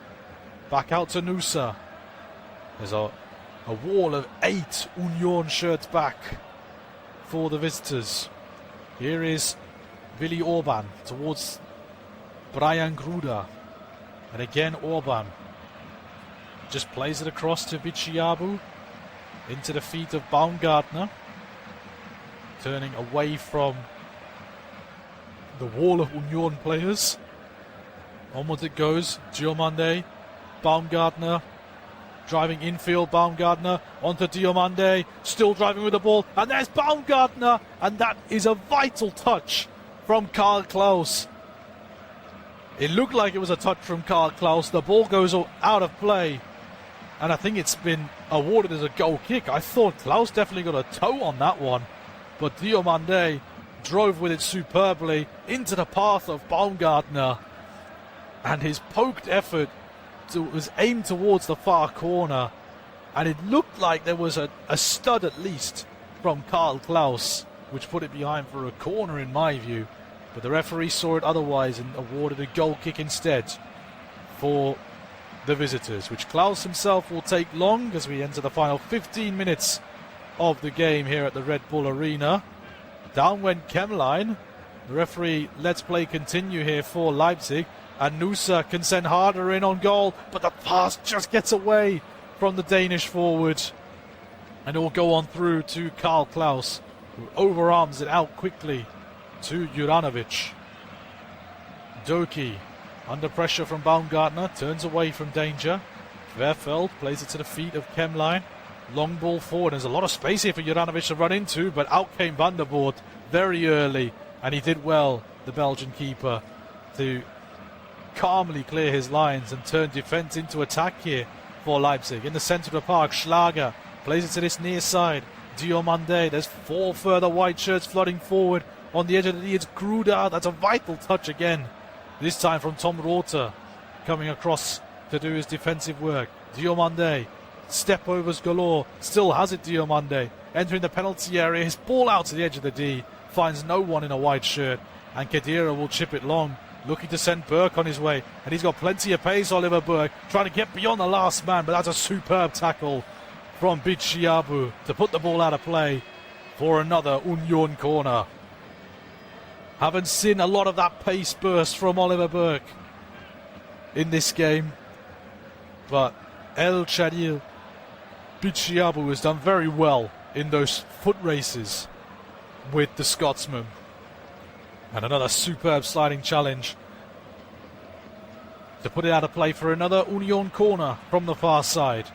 Back out to Nusa. There's a wall of 8 Union shirts back for the visitors. Here is Willi Orban towards Brian Gruda. And again Orban just plays it across to Bicciabu. Into the feet of Baumgartner. Turning away from the wall of Union players. Onwards it goes. Diomande. Baumgartner. Driving infield, Baumgartner onto Diomande, still driving with the ball, and there's Baumgartner, and that is a vital touch from Karl Klaus. It looked like it was a touch from Karl Klaus. The ball goes out of play, and I think it's been awarded as a goal kick. I thought Klaus definitely got a toe on that one, but Diomande drove with it superbly into the path of Baumgartner, and his poked effort was aimed towards the far corner, and it looked like there was a stud at least from Karl Klaus, which put it behind for a corner in my view, but the referee saw it otherwise and awarded a goal kick instead for the visitors, which Klaus himself will take long as we enter the final 15 minutes of the game here at the Red Bull Arena. Down went Kemlein. The referee lets play continue here for Leipzig. And Nusa can send Harder in on goal, but the pass just gets away from the Danish forward. And it will go on through to Karl Klaus, who overarms it out quickly to Juranovic. Doki, under pressure from Baumgartner, turns away from danger. Verfeld plays it to the feet of Kemlein. Long ball forward. There's a lot of space here for Juranovic to run into, but out came Van der Voort very early, and he did well, the Belgian keeper, to calmly clear his lines and turn defence into attack here for Leipzig. In the centre of the park, Schlager plays it to this near side. Diomande, there's 4 further white shirts flooding forward. On the edge of the D, it's Gruda. That's a vital touch again. This time from Tom Rother, coming across to do his defensive work. Diomande, step overs galore. Still has it, Diomande. Entering the penalty area, his ball out to the edge of the D. Finds no one in a white shirt. And Khedira will chip it long. Looking to send Burke on his way, and he's got plenty of pace, Oliver Burke, trying to get beyond the last man, but that's a superb tackle from Bicciabu to put the ball out of play for another Union corner. Haven't seen a lot of that pace burst from Oliver Burke in this game, but El Chadil Bicciabu has done very well in those foot races with the Scotsman. And another superb sliding challenge to put it out of play for another Union corner from the far side.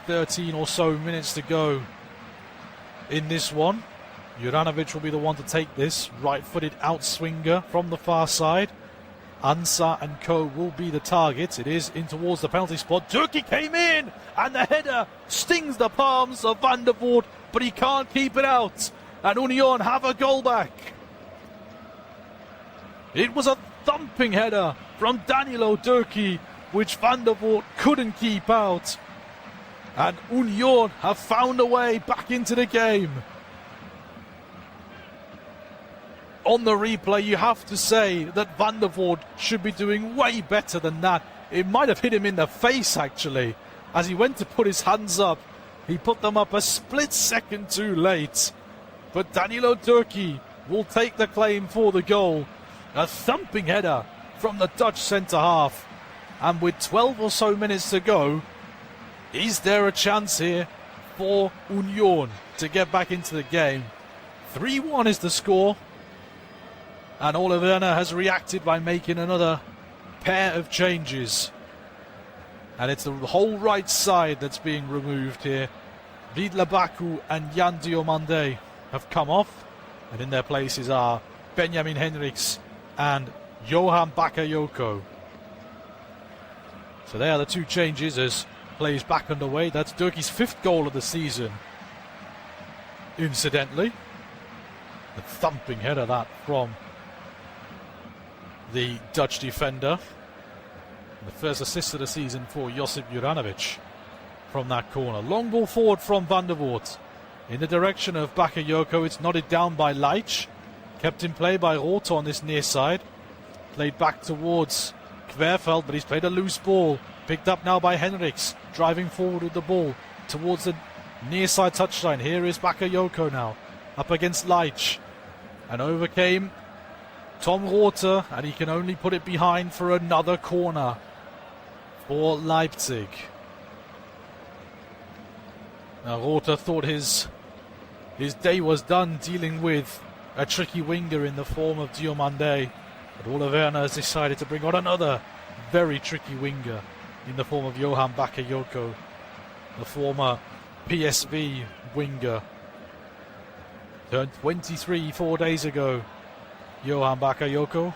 13 or so minutes to go in this one. Juranovic will be the one to take this. Right-footed outswinger from the far side. Ansa and co will be the targets. It is in towards the penalty spot. Durkee came in, and the header stings the palms of Van der Voort, but he can't keep it out. And Union have a goal back. It was a thumping header from Danilo Durkee, which Van der Voort couldn't keep out. And Union have found a way back into the game. On the replay, you have to say that Van der Voort should be doing way better than that. It might have hit him in the face, actually. As he went to put his hands up, he put them up a split second too late. But Danilo Durkee will take the claim for the goal. A thumping header from the Dutch centre-half. And with 12 or so minutes to go, is there a chance here for Union to get back into the game? 3-1 is the score. And Ole Werner has reacted by making another pair of changes. And it's the whole right side that's being removed here. Ridla Baku and Jan Diomande have come off. And in their places are Benjamin Henriks and Johan Bakayoko. So they are the two changes as play is back underway. That's Durkee's 5th goal of the season. Incidentally, the thumping header that from the Dutch defender. The first assist of the season for Josip Juranovic from that corner. Long ball forward from Van der Voort. In the direction of Bakayoko, it's nodded down by Leitch. Kept in play by Roth on this near side. Played back towards Querfeld, but he's played a loose ball. Picked up now by Henriks. Driving forward with the ball towards the near side touchline. Here is Bakayoko now. Up against Leitch. And over came Tom Rother, and he can only put it behind for another corner for Leipzig. Now Rother thought his day was done dealing with a tricky winger in the form of Diomande, but Ole Werner has decided to bring on another very tricky winger in the form of Johan Bakayoko, the former PSV winger. Turned 23 4 days ago. Johan Bakayoko.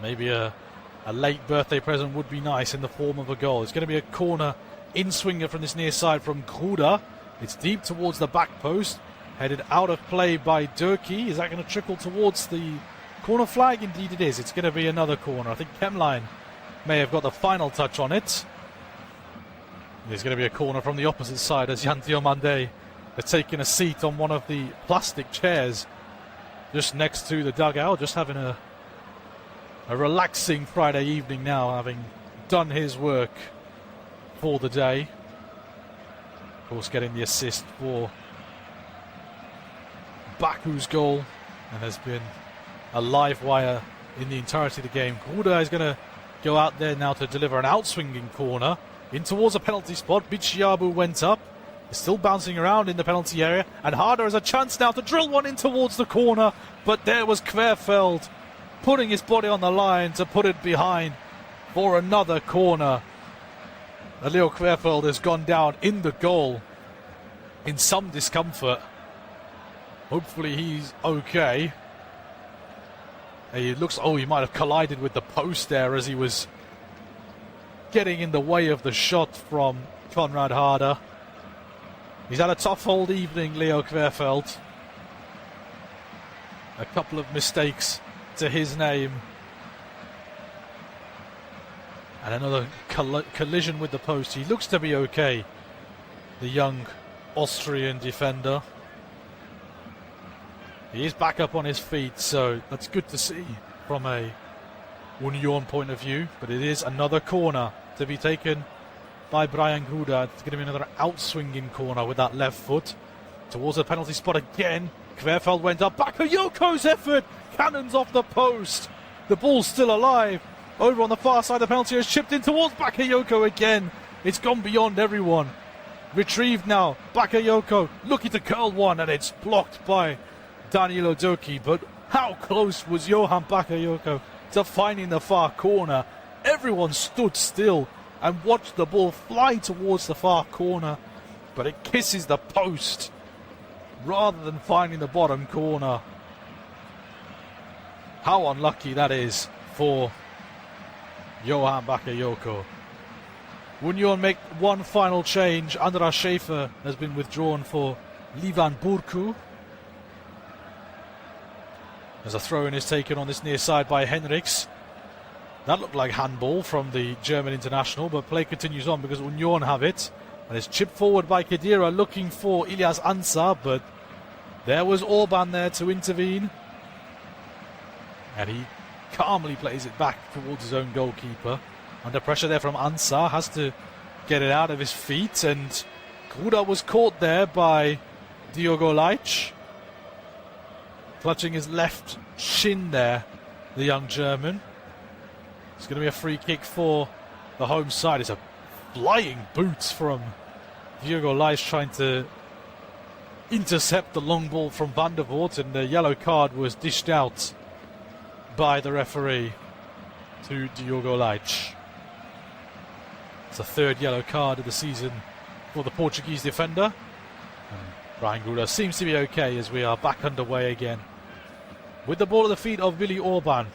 Maybe a late birthday present would be nice in the form of a goal. It's going to be a corner in-swinger from this near side from Gruda. It's deep towards the back post. Headed out of play by Durkee. Is that going to trickle towards the corner flag? Indeed it is. It's going to be another corner. I think Kemline may have got the final touch on it. There's going to be a corner from the opposite side as Jan Diomande has taken a seat on one of the plastic chairs just next to the dugout, just having a relaxing Friday evening now, having done his work for the day. Of course, getting the assist for Baku's goal, and has been a live wire in the entirety of the game. Gruda is going to go out there now to deliver an outswinging corner in towards a penalty spot. Bichiabu went up. Is still bouncing around in the penalty area, and Harder has a chance now to drill one in towards the corner, but there was Querfeld putting his body on the line to put it behind for another corner. Leo Querfeld has gone down in the goal in some discomfort. Hopefully he's okay. He looks, he might have collided with the post there as he was getting in the way of the shot from Konrad Harder. He's had a tough old evening, Leo Querfeld. A couple of mistakes to his name. And another collision with the post. He looks to be okay, the young Austrian defender. He is back up on his feet, so that's good to see from a Union point of view. But it is another corner to be taken by Brian Gruda. It's going to be another outswinging corner with that left foot. Towards the penalty spot again. Querfeld went up. Bakayoko's effort. Cannons off the post. The ball's still alive. Over on the far side, the penalty is chipped in towards Bakayoko again. It's gone beyond everyone. Retrieved now. Bakayoko looking to curl one, and it's blocked by Danilo Durkee. But how close was Johan Bakayoko to finding the far corner? Everyone stood still and watched the ball fly towards the far corner, but it kisses the post rather than finding the bottom corner. How unlucky that is for Johan Bakayoko. Union make one final change. Andras Schäfer has been withdrawn for Livan Burku. As a throw-in is taken on this near side by Henrichs. That looked like handball from the German international, but play continues on because Union have it. And it's chipped forward by Khedira looking for Ilyas Ansar, but there was Orban there to intervene. And he calmly plays it back towards his own goalkeeper. Under pressure there from Ansar, has to get it out of his feet, and Gruda was caught there by Diogo Leitch. Clutching his left shin there, the young German. It's going to be a free kick for the home side. It's a flying boot from Diogo Leitch trying to intercept the long ball from Van der Voort, and the yellow card was dished out by the referee to Diogo Leitch. It's the third yellow card of the season for the Portuguese defender. And Brian Gruda seems to be okay as we are back underway again. With the ball at the feet of Willi Orban.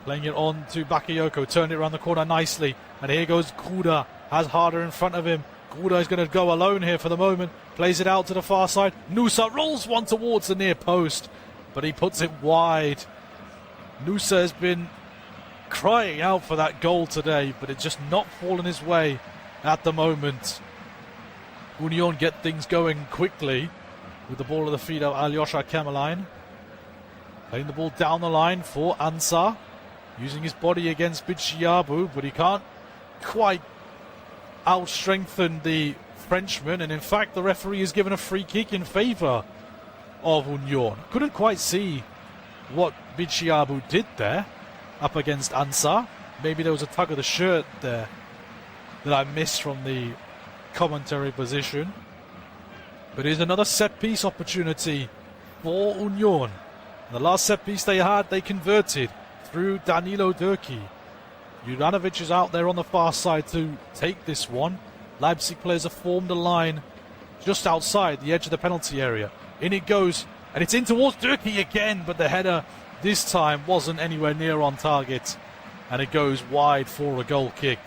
Playing it on to Bakayoko. Turned it around the corner nicely. And here goes Gruda. Has Harder in front of him. Gruda is going to go alone here for the moment. Plays it out to the far side. Nusa rolls one towards the near post. But he puts it wide. Nusa has been crying out for that goal today, but it's just not fallen his way at the moment. Union get things going quickly with the ball at the feet of Alyosha Kemerlein. Playing the ball down the line for Ansar, using his body against Bichiabu, but he can't quite out-strengthen the Frenchman, and in fact the referee is given a free kick in favour of Union. Couldn't quite see what Bichiabu did there up against Ansar. Maybe there was a tug of the shirt there that I missed from the commentary position. But here's another set-piece opportunity for Union. And the last set-piece they had, they converted through Danilo Durki. Juranovic is out there on the far side to take this one. Leipzig players have formed a line just outside the edge of the penalty area. In it goes, and it's in towards Durki again, but the header this time wasn't anywhere near on target, and it goes wide for a goal kick.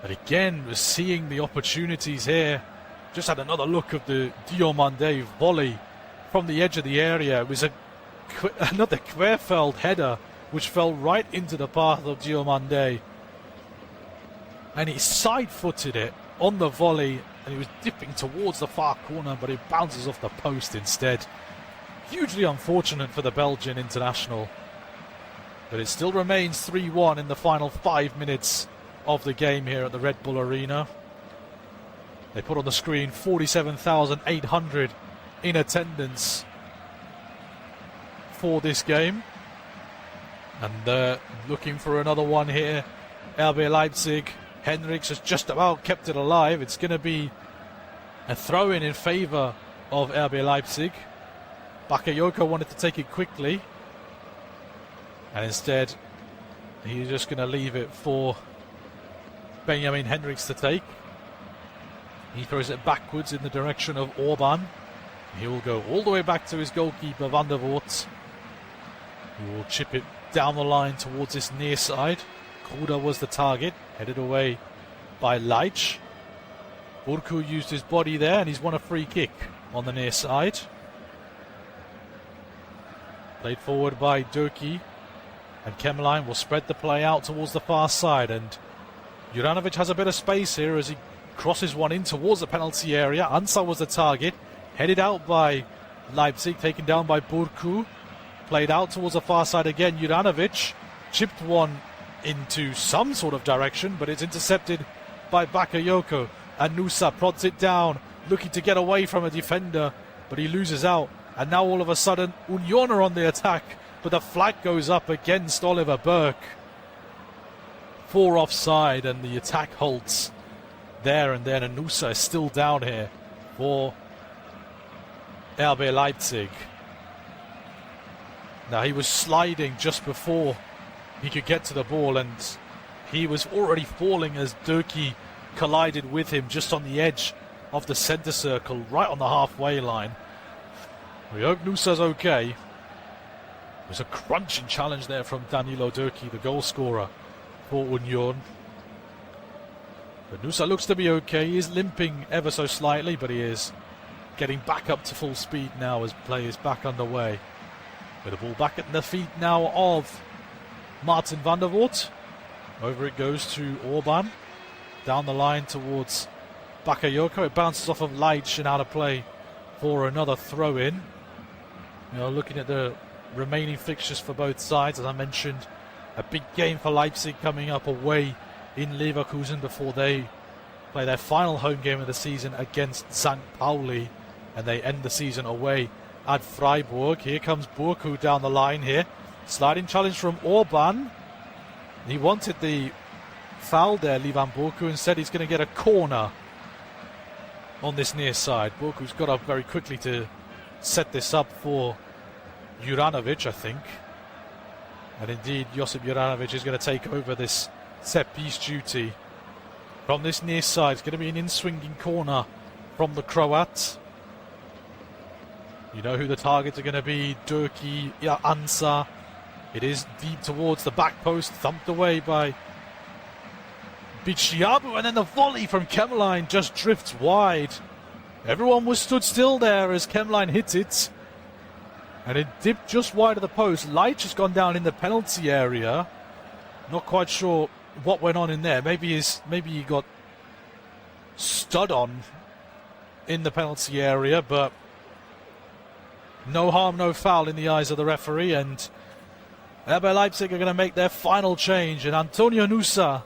But again, we're seeing the opportunities here. Just had another look of the Diomande volley from the edge of the area. It was another Querfeld header which fell right into the path of Diomande. And he side-footed it on the volley, and he was dipping towards the far corner, but it bounces off the post instead. Hugely unfortunate for the Belgian international. But it still remains 3-1 in the final 5 minutes of the game here at the Red Bull Arena. They put on the screen 47,800 in attendance for this game. And looking for another one here. RB Leipzig. Henrichs has just about kept it alive. It's going to be a throw-in in favour of RB Leipzig. Bakayoko wanted to take it quickly, and instead he's just going to leave it for Benjamin Henrichs to take. He throws it backwards in the direction of Orban. He will go all the way back to his goalkeeper Van der Voort. He will chip it down the line towards this near side. Gruda was the target, headed away by Leitch. Burku used his body there, and he's won a free kick on the near side. Played forward by Durki, and Kemerlein will spread the play out towards the far side, and Juranovic has a bit of space here as he crosses one in towards the penalty area. Ansar was the target, headed out by Leipzig, taken down by Burku. Played out towards the far side again. Juranovic chipped one into some sort of direction, but it's intercepted by Bakayoko. And Nusa prods it down, looking to get away from a defender, but he loses out. And now all of a sudden, Union are on the attack, but the flag goes up against Oliver Burke for offside, and the attack halts there and then. And Nusa is still down here for RB Leipzig. Now, he was sliding just before he could get to the ball, and he was already falling as Durki collided with him just on the edge of the centre circle, right on the halfway line. We hope Nusa's okay. There's a crunching challenge there from Danilo Durki, the goal scorer for Union. But Nusa looks to be okay. He is limping ever so slightly, but he is getting back up to full speed now as play is back underway. With the ball back at the feet now of Martin van der Voort. Over it goes to Orban. Down the line towards Bakayoko. It bounces off of Leitch and out of play for another throw-in. Looking at the remaining fixtures for both sides, as I mentioned, a big game for Leipzig coming up away in Leverkusen before they play their final home game of the season against St. Pauli, and they end the season away at Freiburg. Here comes Burku down the line here. Sliding challenge from Orban. He wanted the foul there, Livan Burku. Instead, he's going to get a corner on this near side. Burku's got up very quickly to set this up for Juranovic, I think. And indeed, Josip Juranovic is going to take over this set-piece duty. From this near side, it's going to be an in-swinging corner from the Croats. You know who the targets are going to be. Durki, Ansar. It is deep towards the back post, thumped away by Bichiabu, and then the volley from Kemmerlein just drifts wide. Everyone was stood still there as Kemmerlein hit it. And it dipped just wide of the post. Leitch has gone down in the penalty area. Not quite sure what went on in there. Maybe he got stood on in the penalty area, but no harm, no foul in the eyes of the referee. And RB Leipzig are going to make their final change. And Antonio Nusa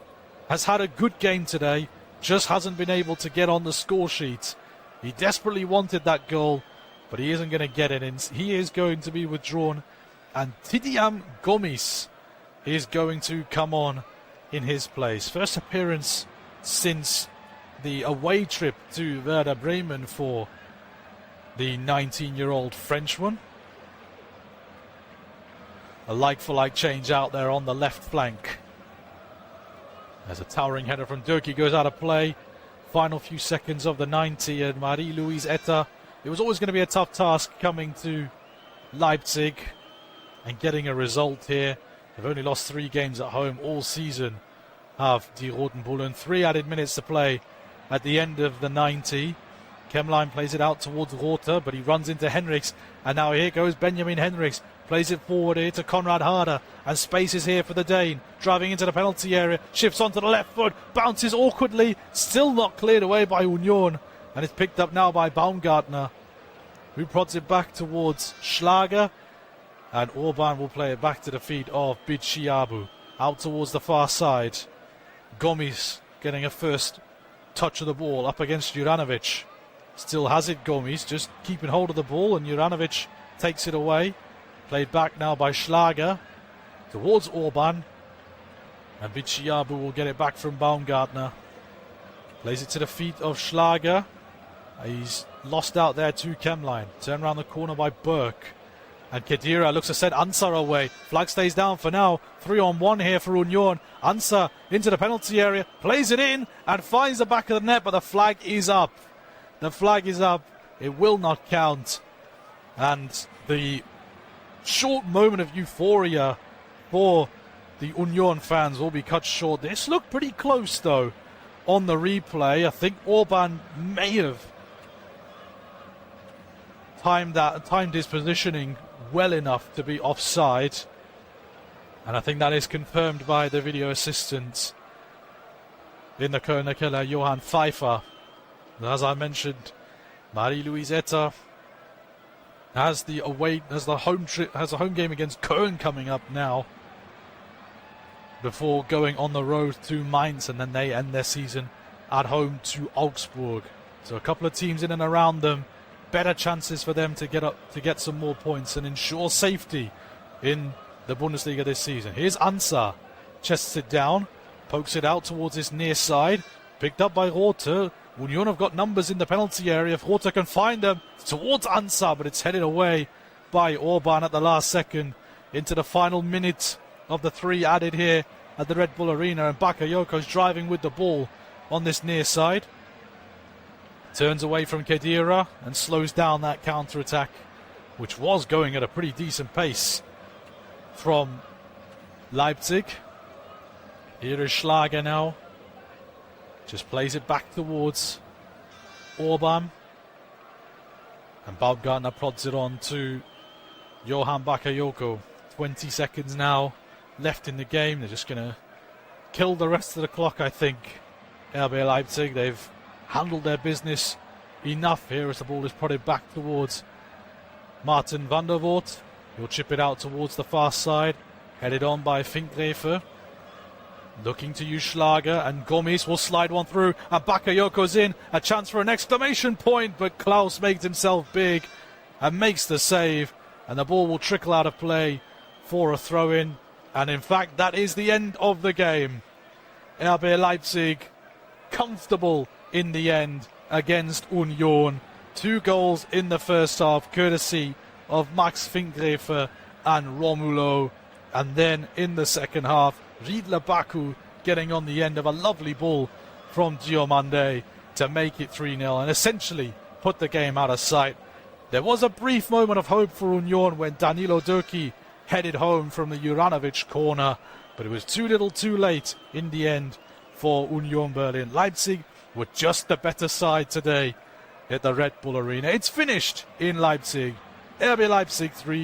has had a good game today, just hasn't been able to get on the score sheet. He desperately wanted that goal, but he isn't going to get it in. He is going to be withdrawn, and Tidiam Gomis is going to come on in his place. First appearance since the away trip to Werder Bremen for the 19-year-old Frenchman. A like-for-like change out there on the left flank. As a towering header from Durki goes out of play. Final few seconds of the 90, and Marie-Louise Etta. It was always going to be a tough task coming to Leipzig and getting a result here. They've only lost 3 games at home all season, have die Roten Bullen. 3 added minutes to play at the end of the 90. Kemmerlein plays it out towards Rother, but he runs into Henrichs, and now here goes Benjamin Henrichs. Plays it forward here to Konrad Harder, and space is here for the Dane. Driving into the penalty area, shifts onto the left foot, bounces awkwardly, still not cleared away by Union, and it's picked up now by Baumgartner, who prods it back towards Schlager, and Orban will play it back to the feet of Bichiabu, out towards the far side. Gomis getting a first touch of the ball up against Juranovic. Still has it, Gomis, just keeping hold of the ball, and Juranovic takes it away. Played back now by Schlager towards Orban, and Bichiabu will get it back from Baumgartner. Plays it to the feet of Schlager. He's lost out there to Kemmerlein. Turned around the corner by Burke. And Khedira looks to send Ansar away. Flag stays down for now. 3-on-1 here for Union. Ansar into the penalty area. Plays it in and finds the back of the net, but the flag is up. The flag is up. It will not count. And the short moment of euphoria for the Union fans will be cut short. This looked pretty close, though, on the replay. I think Orban may have timed his positioning well enough to be offside, and I think that is confirmed by the video assistant in the Kölner Keller, Johann Pfeiffer. And as I mentioned, Marie-Louise Etta has a home game against Köln coming up now, before going on the road to Mainz, and then they end their season at home to Augsburg. So a couple of teams in and around them, better chances for them to get some more points and ensure safety in the Bundesliga this season. Here's Ansar, chests it down, pokes it out towards his near side, picked up by Rother. Union have got numbers in the penalty area. If Rother can find them, towards Ansar, but it's headed away by Orban at the last second into the final minute of the 3 added here at the Red Bull Arena, and Bakayoko's driving with the ball on this near side. Turns away from Khedira and slows down that counter-attack which was going at a pretty decent pace from Leipzig. Here is Schlager now. Just plays it back towards Orban. And Baumgartner prods it on to Johan Bakayoko. 20 seconds now left in the game. They're just going to kill the rest of the clock, I think. RB Leipzig, they've handled their business enough here as the ball is prodded back towards Martin van der Voort. He'll chip it out towards the far side. Headed on by Finkgräfe. Looking to use Schlager, and Gomis will slide one through, and Bakayoko's in. A chance for an exclamation point, but Klaus makes himself big and makes the save, and the ball will trickle out of play for a throw-in. And in fact, that is the end of the game. RB Leipzig comfortable in the end against Union. 2 goals in the first half, courtesy of Max Finkgräfe and Romulo. And then in the second half, Riedler Baku getting on the end of a lovely ball from Diomande to make it 3-0 and essentially put the game out of sight. There was a brief moment of hope for Union when Danilo Durki headed home from the Juranovic corner, but it was too little too late in the end for Union Berlin. Leipzig were just the better side today at the Red Bull Arena. It's finished in Leipzig. RB Leipzig 3.